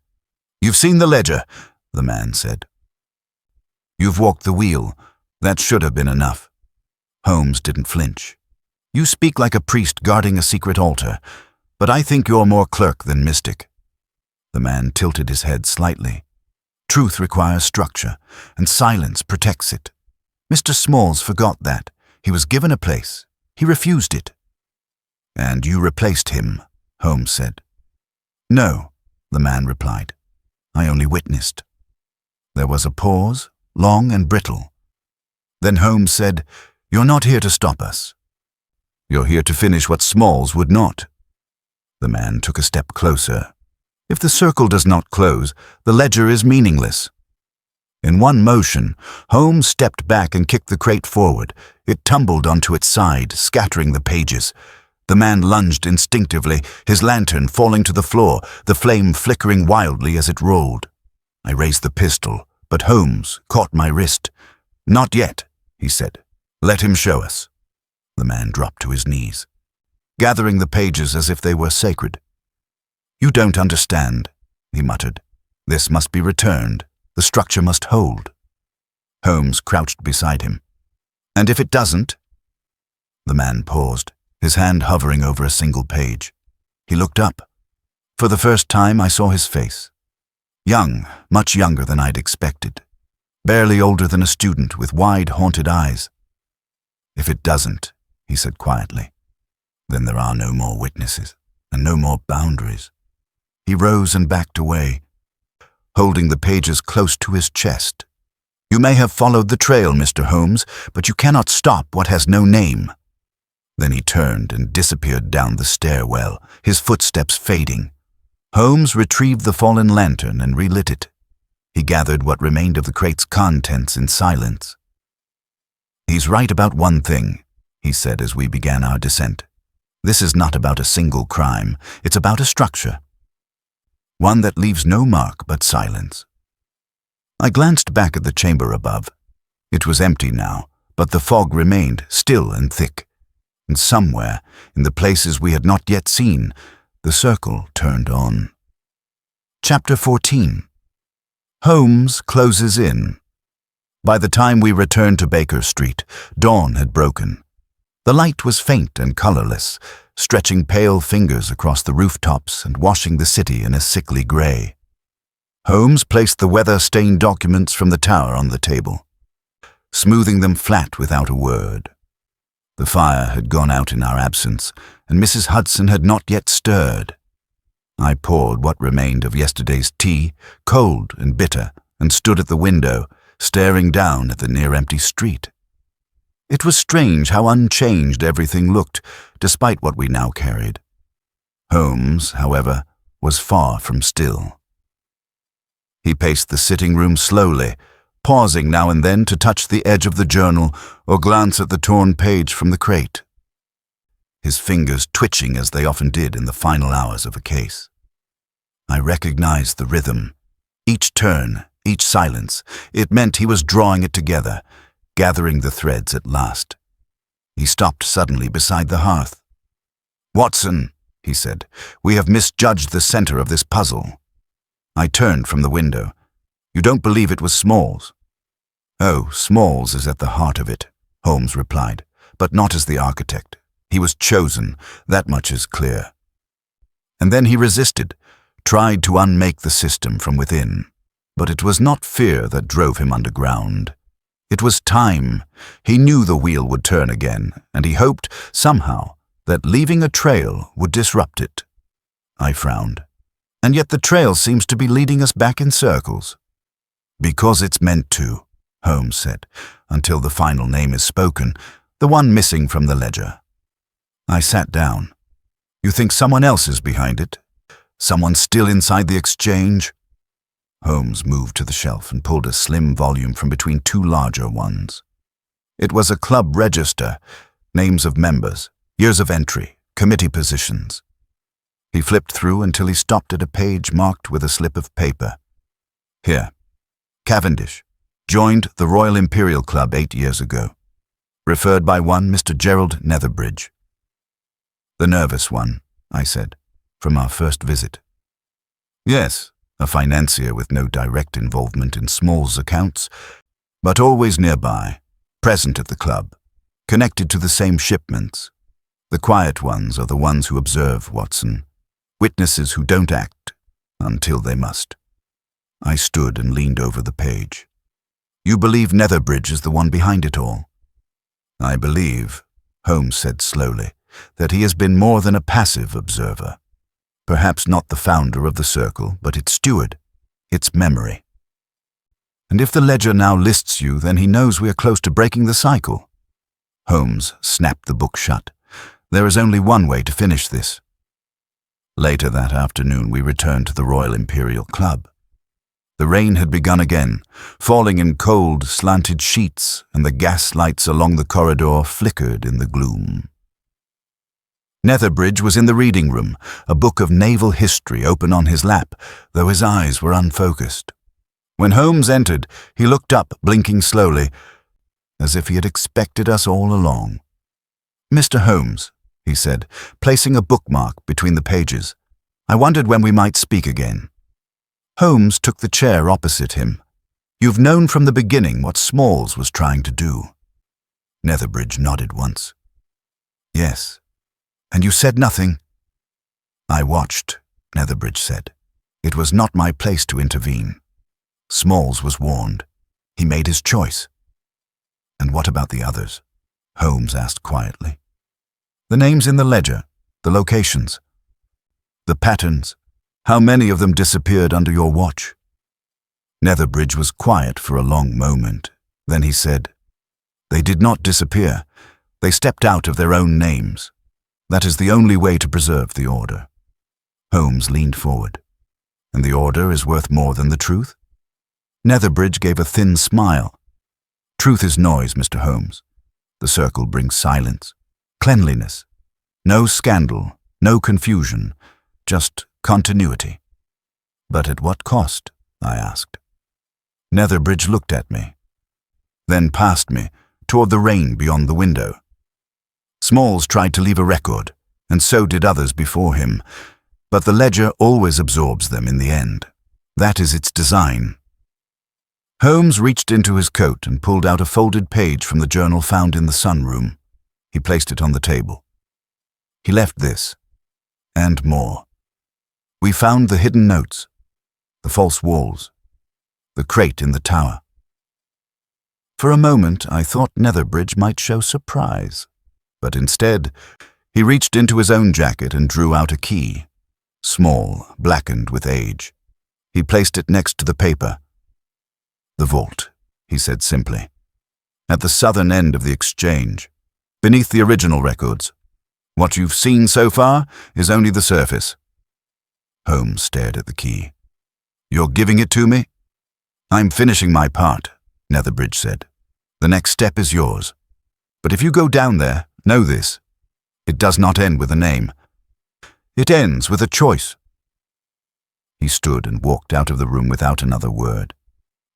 "You've seen the ledger," the man said. "You've walked the wheel. That should have been enough." Holmes didn't flinch. "You speak like a priest guarding a secret altar, but I think you're more clerk than mystic." The man tilted his head slightly. "Truth requires structure, and silence protects it. Mr. Smalls forgot that. He was given a place. He refused it." "And you replaced him," Holmes said. "No," the man replied. "I only witnessed." There was a pause, long and brittle. Then Holmes said, "You're not here to stop us. You're here to finish what Smalls would not." The man took a step closer. "If the circle does not close, the ledger is meaningless." In one motion, Holmes stepped back and kicked the crate forward. It tumbled onto its side, scattering the pages. The man lunged instinctively, his lantern falling to the floor, the flame flickering wildly as it rolled. I raised the pistol, but Holmes caught my wrist. "Not yet," he said. "Let him show us." The man dropped to his knees, gathering the pages as if they were sacred. "You don't understand," he muttered. "This must be returned. The structure must hold." Holmes crouched beside him. "And if it doesn't?" The man paused, his hand hovering over a single page. He looked up. For the first time, I saw his face. Young, much younger than I'd expected. Barely older than a student, with wide, haunted eyes. "If it doesn't," he said quietly, "then there are no more witnesses, and no more boundaries." He rose and backed away, holding the pages close to his chest. "You may have followed the trail, Mr. Holmes, but you cannot stop what has no name." Then he turned and disappeared down the stairwell, his footsteps fading. Holmes retrieved the fallen lantern and relit it. He gathered what remained of the crate's contents in silence. "He's right about one thing," he said as we began our descent. This is not about a single crime, it's about a structure. One that leaves no mark but silence. I glanced back at the chamber above. It was empty now, but the fog remained still and thick. And somewhere, in the places we had not yet seen, the circle turned on. Chapter 14. Holmes closes in. By the time we returned to Baker Street, dawn had broken. The light was faint and colorless, stretching pale fingers across the rooftops and washing the city in a sickly gray. Holmes placed the weather-stained documents from the tower on the table, smoothing them flat without a word. The fire had gone out in our absence, and Mrs. Hudson had not yet stirred. I poured what remained of yesterday's tea, cold and bitter, and stood at the window, staring down at the near-empty street. It was strange how unchanged everything looked, despite what we now carried. Holmes, however, was far from still. He paced the sitting room slowly, pausing now and then to touch the edge of the journal or glance at the torn page from the crate. His fingers twitching as they often did in the final hours of a case. I recognized the rhythm. Each turn, each silence, it meant he was drawing it together, gathering the threads at last. He stopped suddenly beside the hearth. "Watson," he said, "we have misjudged the center of this puzzle." I turned from the window. "You don't believe it was Smalls?" "Oh, Smalls is at the heart of it," Holmes replied, "but not as the architect. He was chosen, that much is clear." And then he resisted, tried to unmake the system from within. But it was not fear that drove him underground. It was time. He knew the wheel would turn again, and he hoped, somehow, that leaving a trail would disrupt it. I frowned. "And yet the trail seems to be leading us back in circles." "Because it's meant to," Holmes said, "until the final name is spoken, the one missing from the ledger." I sat down. "You think someone else is behind it? Someone still inside the exchange?" Holmes moved to the shelf and pulled a slim volume from between two larger ones. It was a club register, names of members, years of entry, committee positions. He flipped through until he stopped at a page marked with a slip of paper. "Here. Cavendish. Joined the Royal Imperial Club 8 years ago. Referred by one Mr. Gerald Netherbridge." "The nervous one," I said, "from our first visit." "Yes, a financier with no direct involvement in Small's accounts, but always nearby, present at the club, connected to the same shipments. The quiet ones are the ones who observe, Watson. Witnesses who don't act until they must." I stood and leaned over the page. "You believe Netherbridge is the one behind it all?" "I believe," Holmes said slowly, "that he has been more than a passive observer. Perhaps not the founder of the circle, but its steward, its memory. And if the ledger now lists you, then he knows we are close to breaking the cycle." Holmes snapped the book shut. "There is only one way to finish this." Later that afternoon we returned to the Royal Imperial Club. The rain had begun again, falling in cold, slanted sheets, and the gas lights along the corridor flickered in the gloom. Netherbridge was in the reading room, a book of naval history open on his lap, though his eyes were unfocused. When Holmes entered, he looked up, blinking slowly, as if he had expected us all along. "Mr. Holmes," he said, placing a bookmark between the pages. "I wondered when we might speak again." Holmes took the chair opposite him. "You've known from the beginning what Smalls was trying to do." Netherbridge nodded once. "Yes. And you said nothing?" "I watched," Netherbridge said. "It was not my place to intervene. Smalls was warned. He made his choice." "And what about the others?" Holmes asked quietly. "The names in the ledger, the locations, the patterns. How many of them disappeared under your watch?" Netherbridge was quiet for a long moment. Then he said, "They did not disappear. They stepped out of their own names. That is the only way to preserve the order." Holmes leaned forward. "And the order is worth more than the truth?" Netherbridge gave a thin smile. "Truth is noise, Mr. Holmes. The circle brings silence, cleanliness. No scandal, no confusion, just continuity. But at what cost? I asked. Netherbridge looked at me, then past me, toward the rain beyond the window. Smalls tried to leave a record, and so did others before him, but the ledger always absorbs them in the end. That is its design. Holmes reached into his coat and pulled out a folded page from the journal found in the sunroom. He placed it on the table. He left this, and more. We found the hidden notes, the false walls, the crate in the tower. For a moment I thought Netherbridge might show surprise, but instead he reached into his own jacket and drew out a key, small, blackened with age. He placed it next to the paper. "The vault," he said simply, "at the southern end of the exchange, beneath the original records. What you've seen so far is only the surface." Holmes stared at the key. "You're giving it to me?" "I'm finishing my part," Netherbridge said. "The next step is yours. But if you go down there, know this. It does not end with a name. It ends with a choice." He stood and walked out of the room without another word.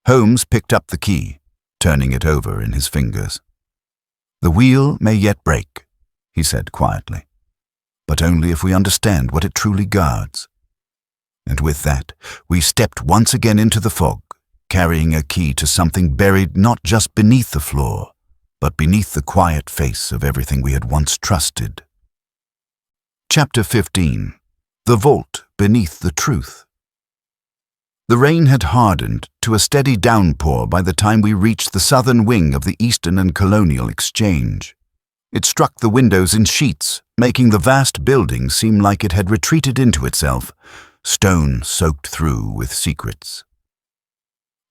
Holmes picked up the key, turning it over in his fingers. "The wheel may yet break," he said quietly, "but only if we understand what it truly guards." And with that, we stepped once again into the fog, carrying a key to something buried not just beneath the floor, but beneath the quiet face of everything we had once trusted. Chapter 15. The Vault Beneath the Truth. The rain had hardened to a steady downpour by the time we reached the southern wing of the Eastern and Colonial Exchange. It struck the windows in sheets, making the vast building seem like it had retreated into itself, stone soaked through with secrets.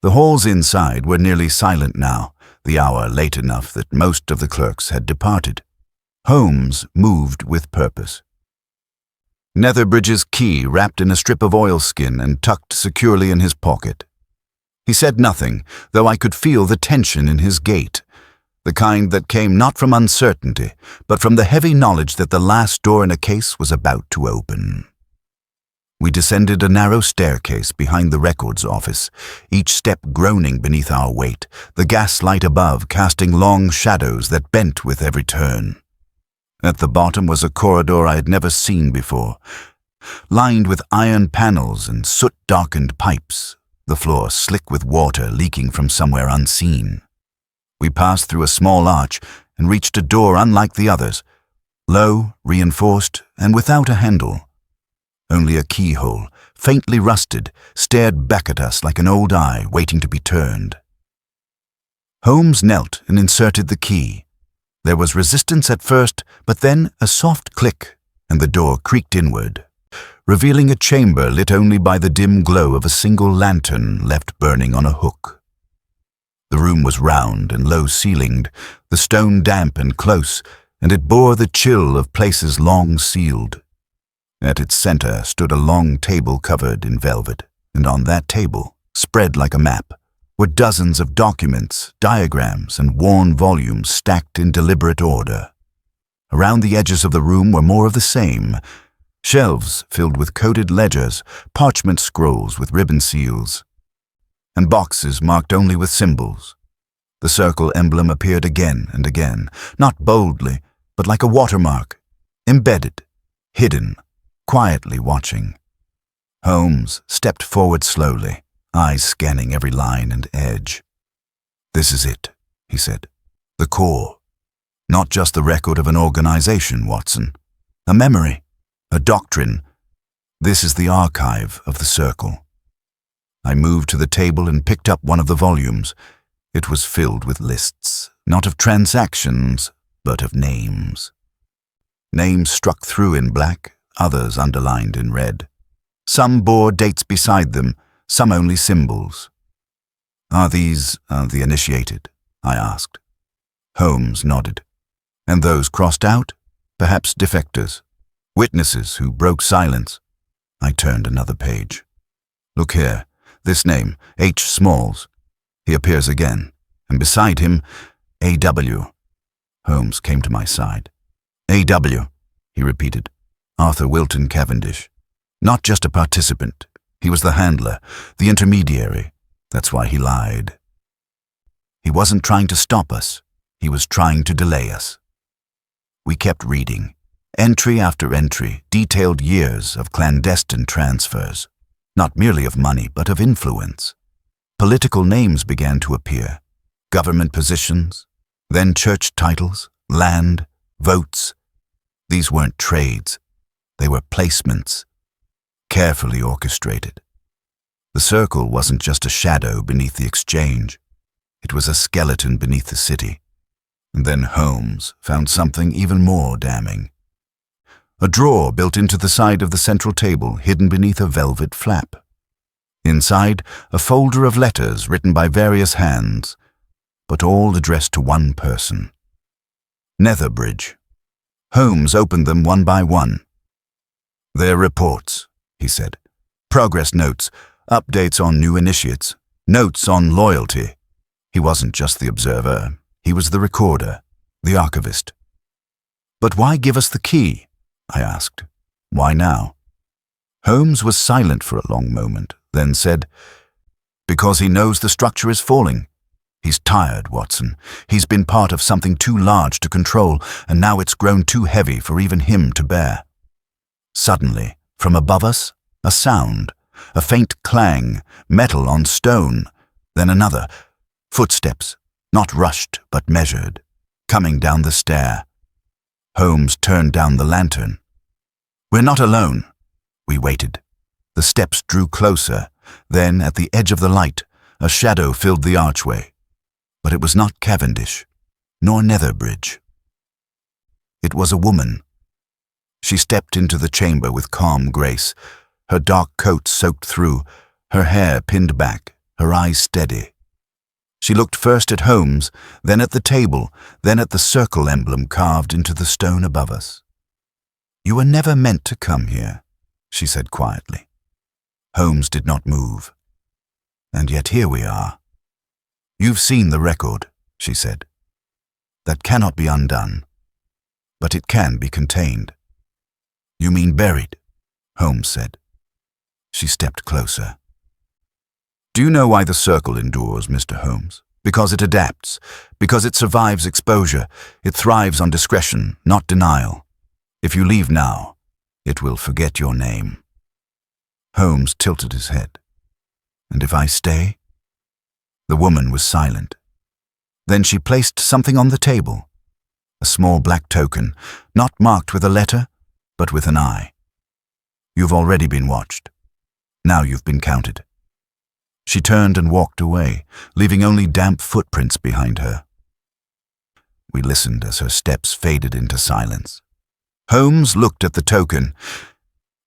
The halls inside were nearly silent now, the hour late enough that most of the clerks had departed. Holmes moved with purpose. Netherbridge's key wrapped in a strip of oilskin and tucked securely in his pocket. He said nothing, though I could feel the tension in his gait, the kind that came not from uncertainty, but from the heavy knowledge that the last door in a case was about to open. We descended a narrow staircase behind the records office, each step groaning beneath our weight, the gaslight above casting long shadows that bent with every turn. At the bottom was a corridor I had never seen before, lined with iron panels and soot-darkened pipes, the floor slick with water leaking from somewhere unseen. We passed through a small arch and reached a door unlike the others, low, reinforced, and without a handle. Only a keyhole, faintly rusted, stared back at us like an old eye waiting to be turned. Holmes knelt and inserted the key. There was resistance at first, but then a soft click, and the door creaked inward, revealing a chamber lit only by the dim glow of a single lantern left burning on a hook. The room was round and low-ceilinged, the stone damp and close, and it bore the chill of places long sealed. At its center stood a long table covered in velvet, and on that table, spread like a map, were dozens of documents, diagrams, and worn volumes stacked in deliberate order. Around the edges of the room were more of the same, shelves filled with coded ledgers, parchment scrolls with ribbon seals, and boxes marked only with symbols. The circle emblem appeared again and again, not boldly, but like a watermark, embedded, hidden, quietly watching. Holmes stepped forward slowly, eyes scanning every line and edge. "This is it," he said. "The core. Not just the record of an organization, Watson. A memory, a doctrine. This is the archive of the circle." I moved to the table and picked up one of the volumes. It was filled with lists, not of transactions, but of names. Names struck through in black, others underlined in red. Some bore dates beside them, some only symbols. "Are these the initiated?" I asked. Holmes nodded. "And those crossed out? Perhaps defectors, witnesses who broke silence." I turned another page. "Look here, this name, H. Smalls. He appears again, and beside him, A.W." Holmes came to my side. "A.W.," he repeated. Arthur Wilton Cavendish. Not just a participant. He was the handler, the intermediary. That's why he lied. He wasn't trying to stop us. He was trying to delay us. We kept reading. Entry after entry detailed years of clandestine transfers, not merely of money, but of influence. Political names began to appear, government positions, then church titles, land, votes. These weren't trades. They were placements, carefully orchestrated. The circle wasn't just a shadow beneath the exchange. It was a skeleton beneath the city. And then Holmes found something even more damning. A drawer built into the side of the central table, hidden beneath a velvet flap. Inside, a folder of letters written by various hands, but all addressed to one person. Netherbridge. Holmes opened them one by one. "They're reports," he said. "Progress notes, updates on new initiates, notes on loyalty." He wasn't just the observer. He was the recorder, the archivist. "But why give us the key?" I asked. "Why now?" Holmes was silent for a long moment, then said, "Because he knows the structure is falling. He's tired, Watson. He's been part of something too large to control, and now it's grown too heavy for even him to bear." Suddenly, from above us, a sound, a faint clang, metal on stone, then another, footsteps, not rushed but measured, coming down the stair. Holmes turned down the lantern. "We're not alone." We waited. The steps drew closer. Then, at the edge of the light, a shadow filled the archway. But it was not Cavendish, nor Netherbridge. It was a woman. She stepped into the chamber with calm grace, her dark coat soaked through, her hair pinned back, her eyes steady. She looked first at Holmes, then at the table, then at the circle emblem carved into the stone above us. "You were never meant to come here," she said quietly. Holmes did not move. "And yet here we are." "You've seen the record," she said. "That cannot be undone, but it can be contained." "You mean buried?" Holmes said. She stepped closer. "Do you know why the circle endures, Mr. Holmes? Because it adapts, because it survives exposure. It thrives on discretion, not denial. If you leave now, it will forget your name." Holmes tilted his head. "And if I stay?" The woman was silent. Then she placed something on the table, a small black token, not marked with a letter, but with an eye. "You've already been watched. Now you've been counted." She turned and walked away, leaving only damp footprints behind her. We listened as her steps faded into silence. Holmes looked at the token.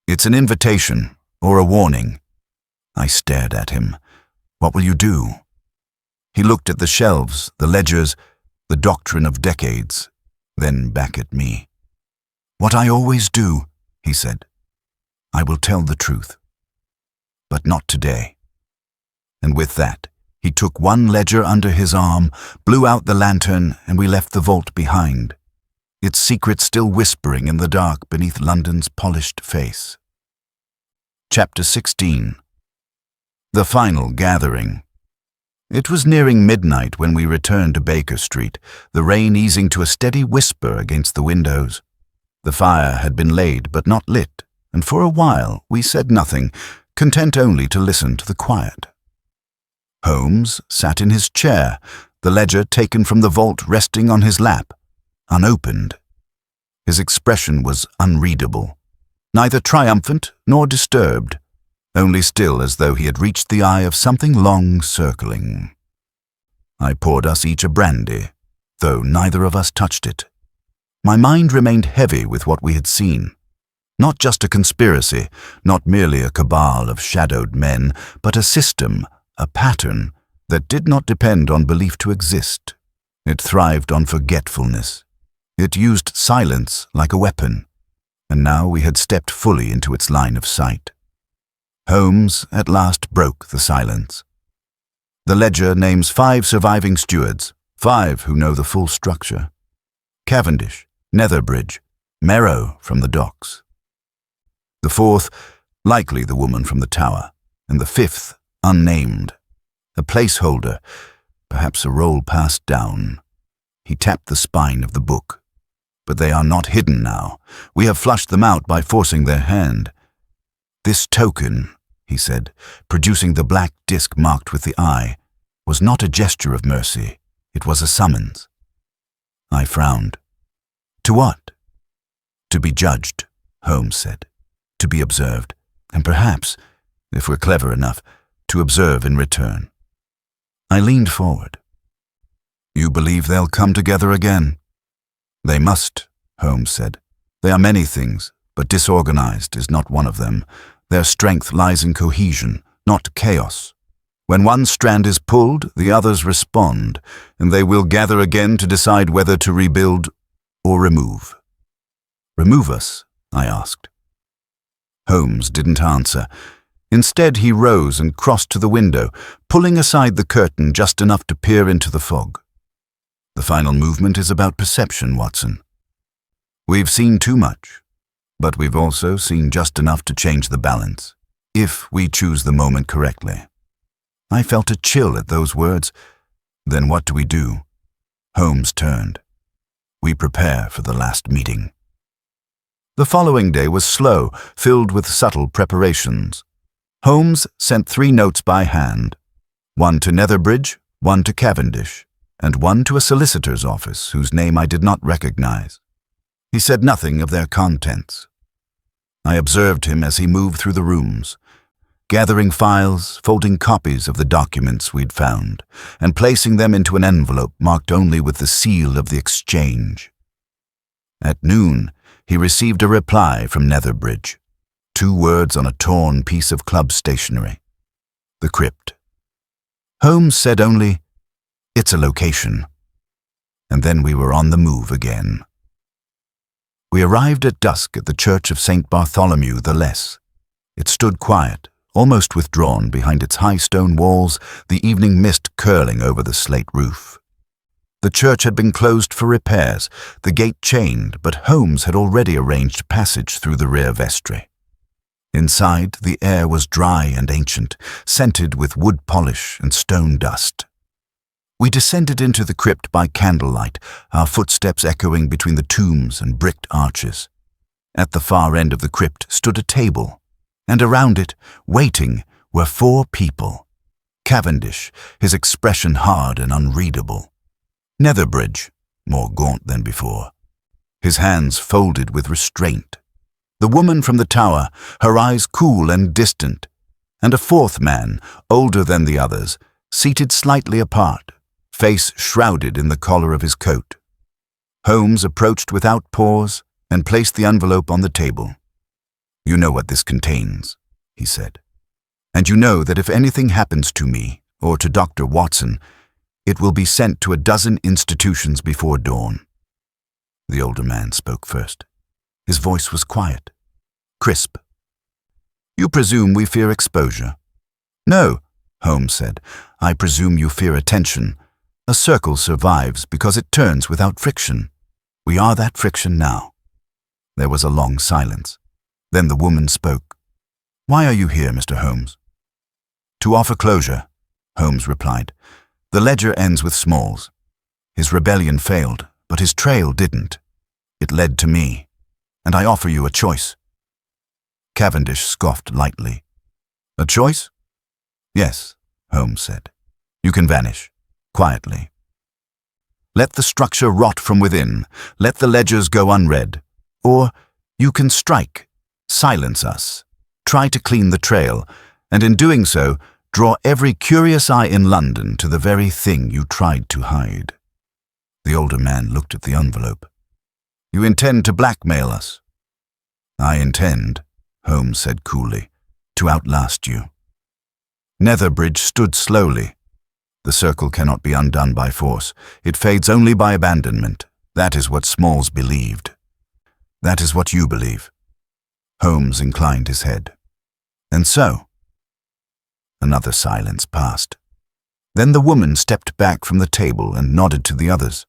"It's an invitation, or a warning." I stared at him. "What will you do?" He looked at the shelves, the ledgers, the doctrine of decades, then back at me. "What I always do," he said. "I will tell the truth. But not today." And with that, he took one ledger under his arm, blew out the lantern, and we left the vault behind, its secret still whispering in the dark beneath London's polished face. Chapter 16. The Final Gathering. It was nearing midnight when we returned to Baker Street, the rain easing to a steady whisper against the windows. The fire had been laid but not lit, and for a while we said nothing, content only to listen to the quiet. Holmes sat in his chair, the ledger taken from the vault resting on his lap, unopened. His expression was unreadable, neither triumphant nor disturbed, only still as though he had reached the eye of something long circling. I poured us each a brandy, though neither of us touched it. My mind remained heavy with what we had seen. Not just a conspiracy, not merely a cabal of shadowed men, but a system, a pattern that did not depend on belief to exist. It thrived on forgetfulness. It used silence like a weapon, and now we had stepped fully into its line of sight. Holmes at last broke the silence. "The ledger names 5 surviving stewards, 5 who know the full structure. Cavendish, Netherbridge, Merrow from the docks. The fourth, likely the woman from the tower, and the fifth, unnamed. A placeholder, perhaps a roll passed down. He tapped the spine of the book. But they are not hidden now. We have flushed them out by forcing their hand. This token, he said, producing the black disc marked with the eye, was not a gesture of mercy. It was a summons. I frowned. To what? To be judged, Holmes said. To be observed, and perhaps, if we're clever enough, to observe in return. I leaned forward. You believe they'll come together again? They must, Holmes said. They are many things, but disorganized is not one of them. Their strength lies in cohesion, not chaos. When one strand is pulled, the others respond, and they will gather again to decide whether to rebuild or remove. Remove us? I asked. Holmes didn't answer. Instead, he rose and crossed to the window, pulling aside the curtain just enough to peer into the fog. The final movement is about perception, Watson. We've seen too much, but we've also seen just enough to change the balance, if we choose the moment correctly. I felt a chill at those words. Then what do we do? Holmes turned. We prepare for the last meeting. The following day was slow, filled with subtle preparations. Holmes sent 3 notes by hand, one to Netherbridge, one to Cavendish, and one to a solicitor's office whose name I did not recognize. He said nothing of their contents. I observed him as he moved through the rooms, gathering files, folding copies of the documents we'd found, and placing them into an envelope marked only with the seal of the exchange. At noon, he received a reply from Netherbridge, 2 words on a torn piece of club stationery. The crypt. Holmes said only, "It's a location." And then we were on the move again. We arrived at dusk at the church of St. Bartholomew the Less. It stood quiet, almost withdrawn behind its high stone walls, the evening mist curling over the slate roof. The church had been closed for repairs, the gate chained, but Holmes had already arranged passage through the rear vestry. Inside, the air was dry and ancient, scented with wood polish and stone dust. We descended into the crypt by candlelight, our footsteps echoing between the tombs and bricked arches. At the far end of the crypt stood a table, and around it, waiting, were 4 people. Cavendish, his expression hard and unreadable. Netherbridge, more gaunt than before, his hands folded with restraint. The woman from the tower, her eyes cool and distant, and a 4th man, older than the others, seated slightly apart, face shrouded in the collar of his coat. Holmes approached without pause and placed the envelope on the table. "You know what this contains," he said. "And you know that if anything happens to me, or to Dr. Watson, it will be sent to a dozen institutions before dawn." The older man spoke first. His voice was quiet, crisp. "You presume we fear exposure?" "No," Holmes said. "I presume you fear attention. A circle survives because it turns without friction. We are that friction now." There was a long silence. Then the woman spoke. "Why are you here, Mr. Holmes?" "To offer closure," Holmes replied. "The ledger ends with Smalls. His rebellion failed, but his trail didn't. It led to me, and I offer you a choice." Cavendish scoffed lightly. "A choice?" "Yes," Holmes said. "You can vanish, quietly. Let the structure rot from within. Let the ledgers go unread. Or you can strike, silence us, try to clean the trail, and in doing so, draw every curious eye in London to the very thing you tried to hide." The older man looked at the envelope. "You intend to blackmail us?" "I intend," Holmes said coolly, "to outlast you." Netherbridge stood slowly. The circle cannot be undone by force. It fades only by abandonment. That is what Smalls believed. That is what you believe. Holmes inclined his head. "And so?" Another silence passed. Then the woman stepped back from the table and nodded to the others.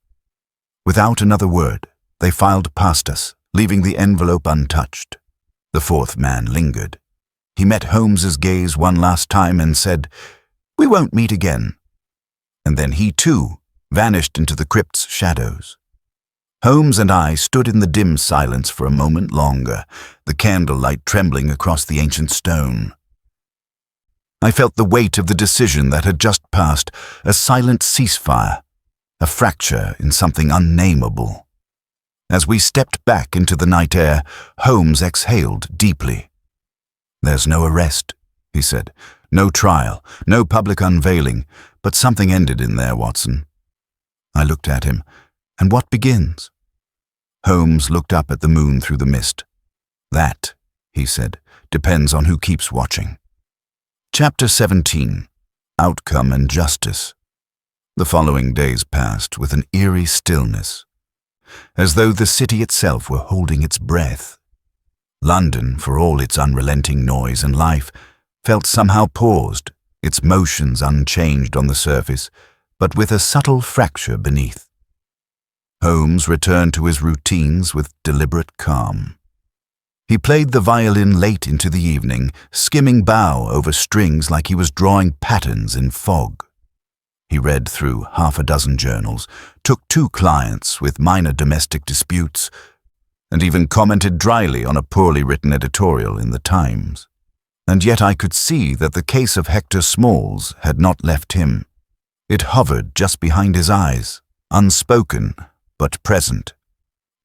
Without another word, they filed past us, leaving the envelope untouched. The fourth man lingered. He met Holmes's gaze one last time and said, "We won't meet again." And then he, too, vanished into the crypt's shadows. Holmes and I stood in the dim silence for a moment longer, the candlelight trembling across the ancient stone. I felt the weight of the decision that had just passed, a silent ceasefire, a fracture in something unnameable. As we stepped back into the night air, Holmes exhaled deeply. "There's no arrest," he said. "No trial, no public unveiling, but something ended in there, Watson." I looked at him. "And what begins?" Holmes looked up at the moon through the mist. "That," he said, "depends on who keeps watching." Chapter 17. Outcome and Justice. The following days passed with an eerie stillness, as though the city itself were holding its breath. London, for all its unrelenting noise and life, felt somehow paused, its motions unchanged on the surface, but with a subtle fracture beneath. Holmes returned to his routines with deliberate calm. He played the violin late into the evening, skimming bow over strings like he was drawing patterns in fog. He read through half a dozen journals, took 2 clients with minor domestic disputes, and even commented dryly on a poorly written editorial in the Times. And yet I could see that the case of Hector Smalls had not left him. It hovered just behind his eyes, unspoken but present.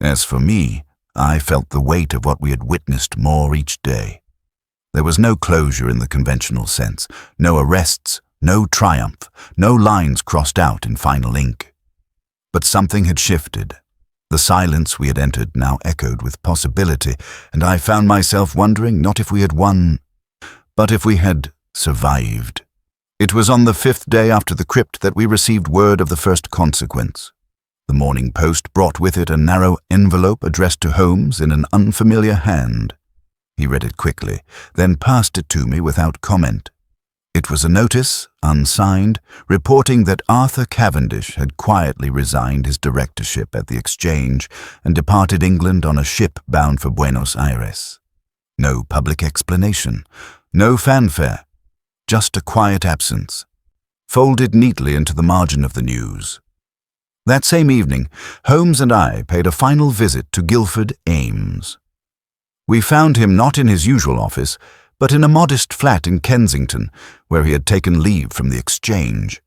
As for me, I felt the weight of what we had witnessed more each day. There was no closure in the conventional sense, no arrests, no triumph, no lines crossed out in final ink. But something had shifted. The silence we had entered now echoed with possibility, and I found myself wondering not if we had won, but if we had survived. It was on the 5th day after the crypt that we received word of the first consequence. The Morning Post brought with it a narrow envelope addressed to Holmes in an unfamiliar hand. He read it quickly, then passed it to me without comment. It was a notice, unsigned, reporting that Arthur Cavendish had quietly resigned his directorship at the Exchange and departed England on a ship bound for Buenos Aires. No public explanation, no fanfare, just a quiet absence, folded neatly into the margin of the news. That same evening, Holmes and I paid a final visit to Guilford Ames. We found him not in his usual office, but in a modest flat in Kensington, where he had taken leave from the Exchange.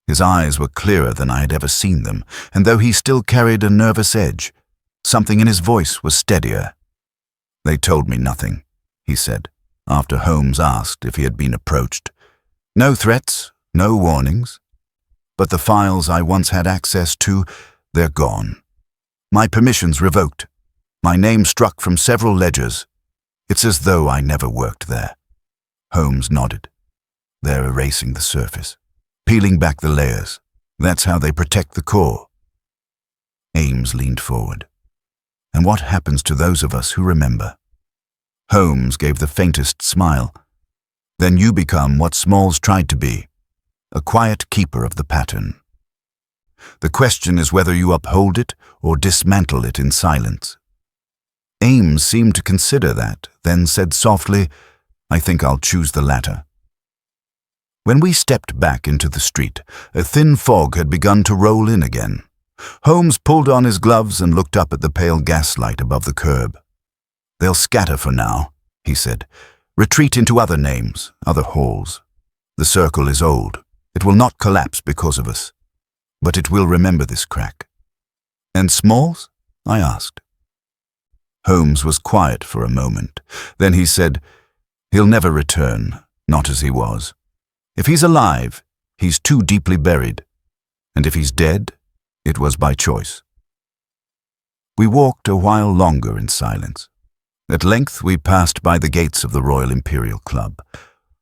His eyes were clearer than I had ever seen them, and though he still carried a nervous edge, something in his voice was steadier. "They told me nothing," he said, after Holmes asked if he had been approached. "No threats, no warnings. But the files I once had access to, they're gone. My permissions revoked. My name struck from several ledgers. It's as though I never worked there." Holmes nodded. "They're erasing the surface, peeling back the layers. That's how they protect the core." Ames leaned forward. "And what happens to those of us who remember?" Holmes gave the faintest smile. "Then you become what Smalls tried to be, a quiet keeper of the pattern. The question is whether you uphold it or dismantle it in silence." Ames seemed to consider that, then said softly, "I think I'll choose the latter." When we stepped back into the street, a thin fog had begun to roll in again. Holmes pulled on his gloves and looked up at the pale gaslight above the curb. "They'll scatter for now," he said. "Retreat into other names, other halls. The circle is old. It will not collapse because of us, but it will remember this crack." "And Smalls?" I asked. Holmes was quiet for a moment. Then he said, "He'll never return, not as he was. If he's alive, he's too deeply buried. And if he's dead, it was by choice." We walked a while longer in silence. At length we passed by the gates of the Royal Imperial Club.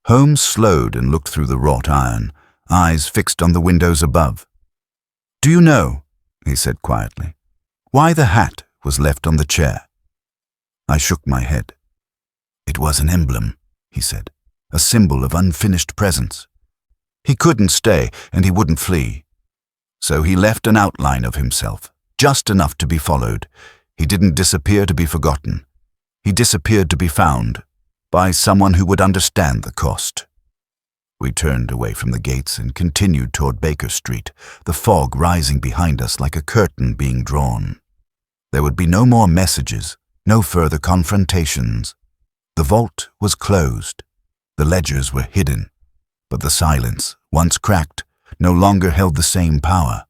Holmes slowed and looked through the wrought iron, eyes fixed on the windows above. "Do you know," he said quietly, "why the hat was left on the chair?" I shook my head. "It was an emblem," he said, "a symbol of unfinished presence. He couldn't stay, and he wouldn't flee. So he left an outline of himself, just enough to be followed. He didn't disappear to be forgotten. He disappeared to be found by someone who would understand the cost. We turned away from the gates and continued toward Baker Street, the fog rising behind us like a curtain being drawn. There would be no more messages, no further confrontations. The vault was closed. The ledgers were hidden, but the silence, once cracked, no longer held the same power.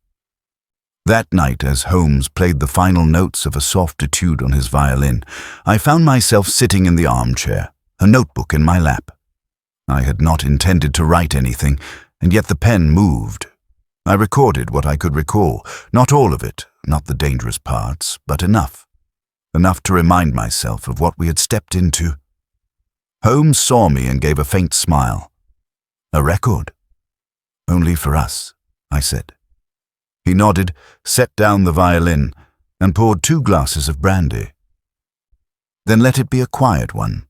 That night, as Holmes played the final notes of a soft etude on his violin, I found myself sitting in the armchair, a notebook in my lap. I had not intended to write anything, and yet the pen moved. I recorded what I could recall, not all of it, not the dangerous parts, but enough. Enough to remind myself of what we had stepped into. Holmes saw me and gave a faint smile. A record? Only for us, I said. He nodded, set down the violin, and poured 2 glasses of brandy. Then let it be a quiet one.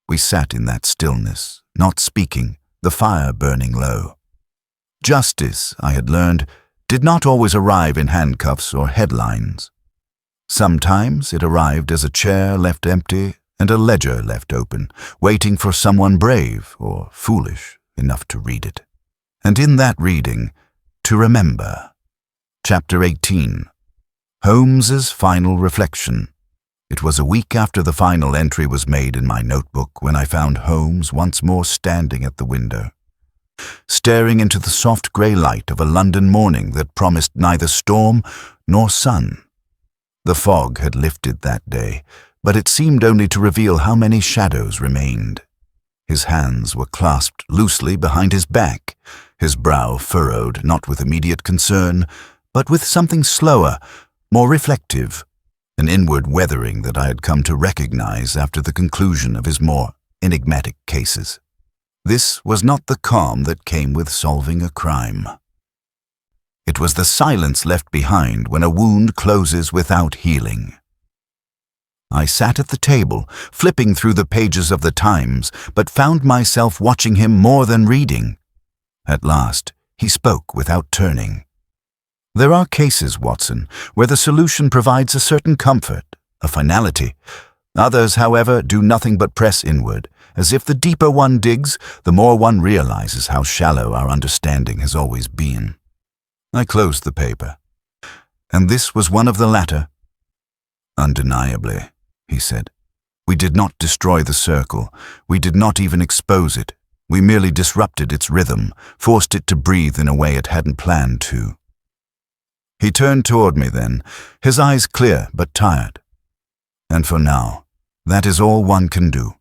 We sat in that stillness, not speaking, the fire burning low. Justice, I had learned, did not always arrive in handcuffs or headlines. Sometimes it arrived as a chair left empty and a ledger left open, waiting for someone brave or foolish enough to read it. And in that reading, to remember. Chapter 18. Holmes's Final Reflection. It was a week after the final entry was made in my notebook when I found Holmes once more standing at the window, staring into the soft grey light of a London morning that promised neither storm nor sun. The fog had lifted that day, but it seemed only to reveal how many shadows remained. His hands were clasped loosely behind his back, his brow furrowed not with immediate concern, but with something slower, more reflective, an inward weathering that I had come to recognize after the conclusion of his more enigmatic cases. This was not the calm that came with solving a crime. It was the silence left behind when a wound closes without healing. I sat at the table, flipping through the pages of the Times, but found myself watching him more than reading. At last, he spoke without turning. There are cases, Watson, where the solution provides a certain comfort, a finality. Others, however, do nothing but press inward, as if the deeper one digs, the more one realizes how shallow our understanding has always been. I closed the paper. And this was one of the latter. Undeniably, he said. We did not destroy the circle. We did not even expose it. We merely disrupted its rhythm, forced it to breathe in a way it hadn't planned to. He turned toward me then, his eyes clear but tired. And for now, that is all one can do.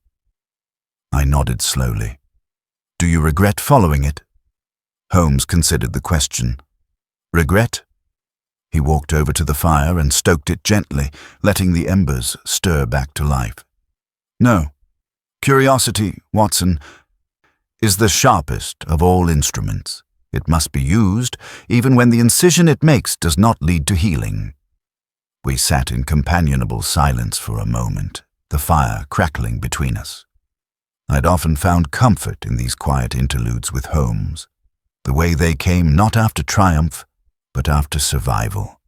I nodded slowly. Do you regret following it? Holmes considered the question. Regret? He walked over to the fire and stoked it gently, letting the embers stir back to life. No. Curiosity, Watson, is the sharpest of all instruments. It must be used, even when the incision it makes does not lead to healing. We sat in companionable silence for a moment, the fire crackling between us. I'd often found comfort in these quiet interludes with Holmes, the way they came not after triumph, but after survival.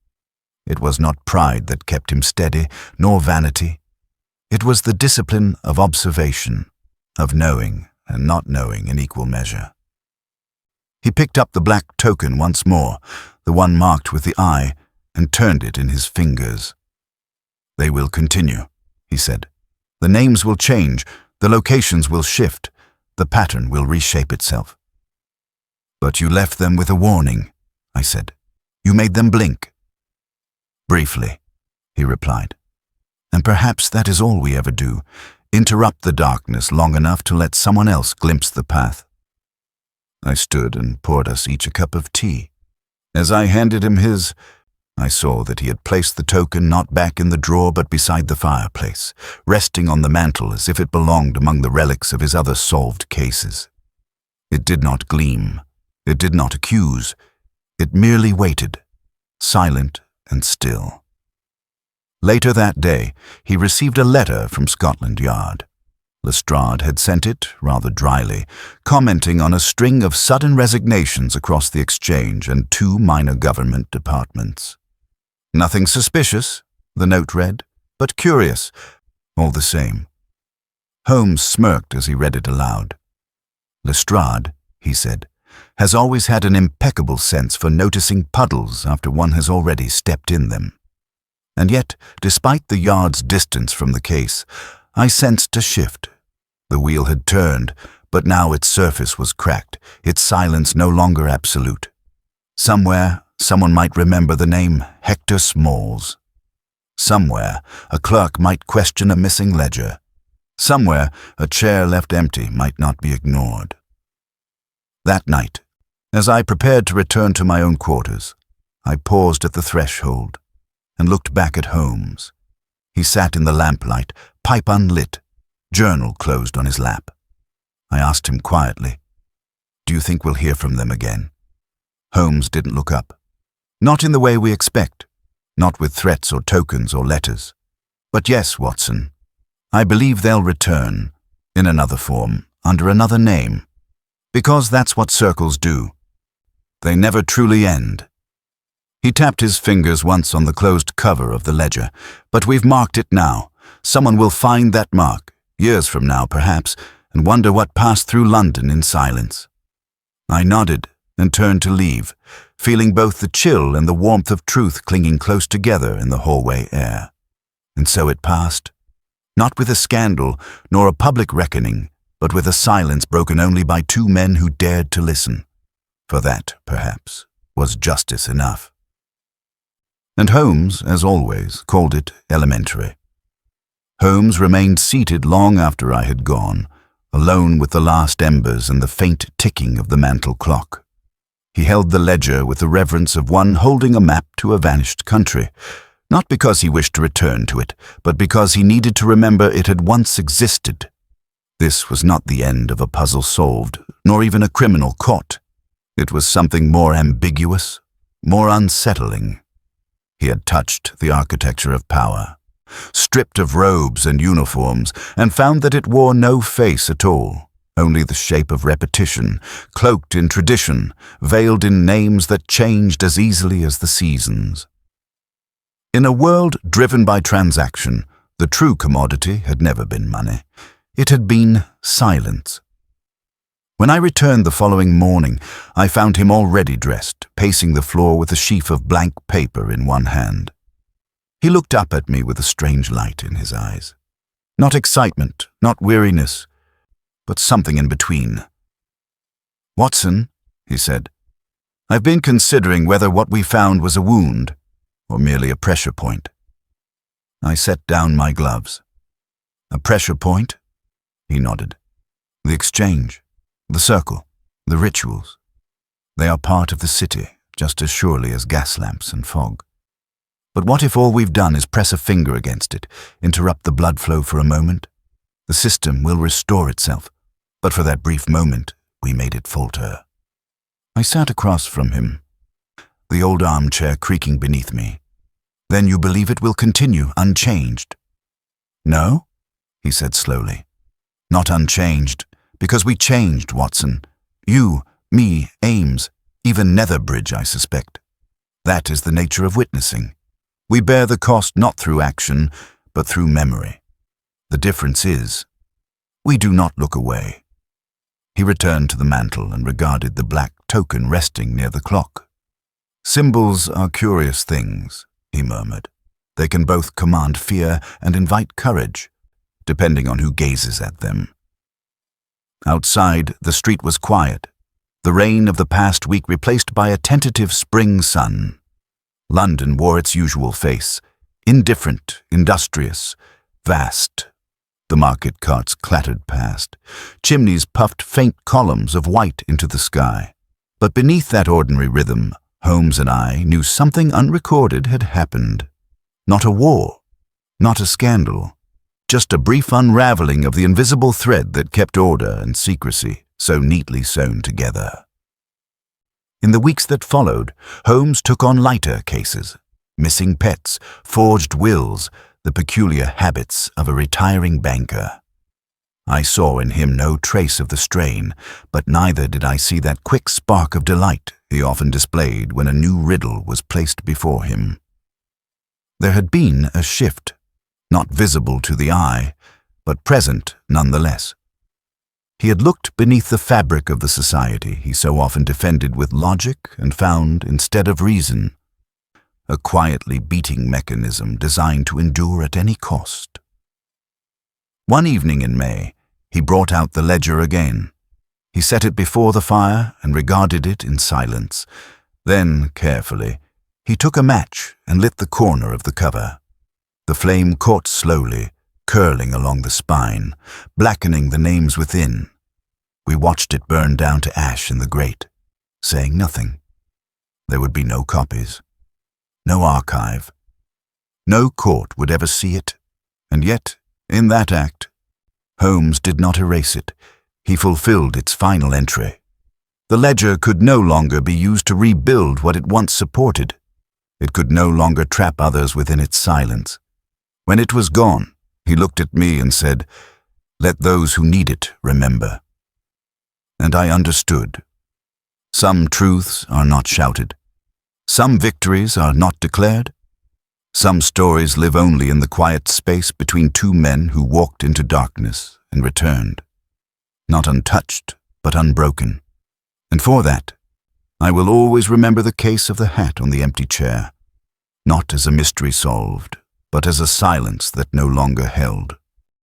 It was not pride that kept him steady, nor vanity. It was the discipline of observation, of knowing and not knowing in equal measure. He picked up the black token once more, the one marked with the eye, and turned it in his fingers. They will continue, he said. The names will change, the locations will shift, the pattern will reshape itself. But you left them with a warning, I said. You made them blink. Briefly, he replied. And perhaps that is all we ever do, interrupt the darkness long enough to let someone else glimpse the path. I stood and poured us each a cup of tea. As I handed him his, I saw that he had placed the token not back in the drawer but beside the fireplace, resting on the mantel as if it belonged among the relics of his other solved cases. It did not gleam. It did not accuse. It merely waited, silent and still. Later that day, he received a letter from Scotland Yard. Lestrade had sent it, rather dryly, commenting on a string of sudden resignations across the exchange and 2 minor government departments. Nothing suspicious, the note read, but curious, all the same. Holmes smirked as he read it aloud. "Lestrade," he said, "has always had an impeccable sense for noticing puddles after one has already stepped in them. And yet, despite the yard's distance from the case, I sensed a shift. The wheel had turned, but now its surface was cracked, its silence no longer absolute. Somewhere, someone might remember the name Hector Smalls. Somewhere, a clerk might question a missing ledger. Somewhere, a chair left empty might not be ignored." That night, as I prepared to return to my own quarters, I paused at the threshold and looked back at Holmes. He sat in the lamplight, pipe unlit, journal closed on his lap. I asked him quietly, "Do you think we'll hear from them again?" Holmes didn't look up. "Not in the way we expect, not with threats or tokens or letters. But yes, Watson, I believe they'll return, in another form, under another name, because that's what circles do. They never truly end." He tapped his fingers once on the closed cover of the ledger. "But we've marked it now. Someone will find that mark, years from now perhaps, and wonder what passed through London in silence." I nodded and turned to leave, feeling both the chill and the warmth of truth clinging close together in the hallway air. And so it passed. Not with a scandal, nor a public reckoning, but with a silence broken only by two men who dared to listen. For that, perhaps, was justice enough. And Holmes, as always, called it elementary. Holmes remained seated long after I had gone, alone with the last embers and the faint ticking of the mantel clock. He held the ledger with the reverence of one holding a map to a vanished country, not because he wished to return to it, but because he needed to remember it had once existed. This was not the end of a puzzle solved, nor even a criminal caught. It was something more ambiguous, more unsettling. He had touched the architecture of power, stripped of robes and uniforms, and found that it wore no face at all, only the shape of repetition, cloaked in tradition, veiled in names that changed as easily as the seasons. In a world driven by transaction, the true commodity had never been money. It had been silence. When I returned the following morning, I found him already dressed, pacing the floor with a sheaf of blank paper in one hand. He looked up at me with a strange light in his eyes. Not excitement, not weariness, but something in between. "Watson," he said, "I've been considering whether what we found was a wound, or merely a pressure point." I set down my gloves. "A pressure point?" He nodded. "The exchange, the circle, the rituals. They are part of the city, just as surely as gas lamps and fog. But what if all we've done is press a finger against it, interrupt the blood flow for a moment? The system will restore itself, but for that brief moment, we made it falter." I sat across from him, the old armchair creaking beneath me. "Then you believe it will continue unchanged?" "No," he said slowly. "Not unchanged, because we changed, Watson. You, me, Ames, even Netherbridge, I suspect. That is the nature of witnessing. We bear the cost not through action, but through memory. The difference is, we do not look away." He returned to the mantel and regarded the black token resting near the clock. "Symbols are curious things," he murmured. "They can both command fear and invite courage, depending on who gazes at them." Outside, the street was quiet, the rain of the past week replaced by a tentative spring sun. London wore its usual face, indifferent, industrious, vast. The market carts clattered past. Chimneys puffed faint columns of white into the sky. But beneath that ordinary rhythm, Holmes and I knew something unrecorded had happened. Not a war, not a scandal, just a brief unraveling of the invisible thread that kept order and secrecy so neatly sewn together. In the weeks that followed, Holmes took on lighter cases, missing pets, forged wills, the peculiar habits of a retiring banker. I saw in him no trace of the strain, but neither did I see that quick spark of delight he often displayed when a new riddle was placed before him. There had been a shift, not visible to the eye, but present nonetheless. He had looked beneath the fabric of the society he so often defended with logic and found, instead of reason, a quietly beating mechanism designed to endure at any cost. One evening in May, he brought out the ledger again. He set it before the fire and regarded it in silence. Then, carefully, he took a match and lit the corner of the cover. The flame caught slowly, curling along the spine, blackening the names within. We watched it burn down to ash in the grate, saying nothing. There would be no copies, no archive. No court would ever see it, and yet, in that act, Holmes did not erase it. He fulfilled its final entry. The ledger could no longer be used to rebuild what it once supported. It could no longer trap others within its silence. When it was gone, he looked at me and said, "Let those who need it remember." And I understood. Some truths are not shouted. Some victories are not declared. Some stories live only in the quiet space between two men who walked into darkness and returned, not untouched, but unbroken. And for that, I will always remember the case of the hat on the empty chair, not as a mystery solved, but as a silence that no longer held.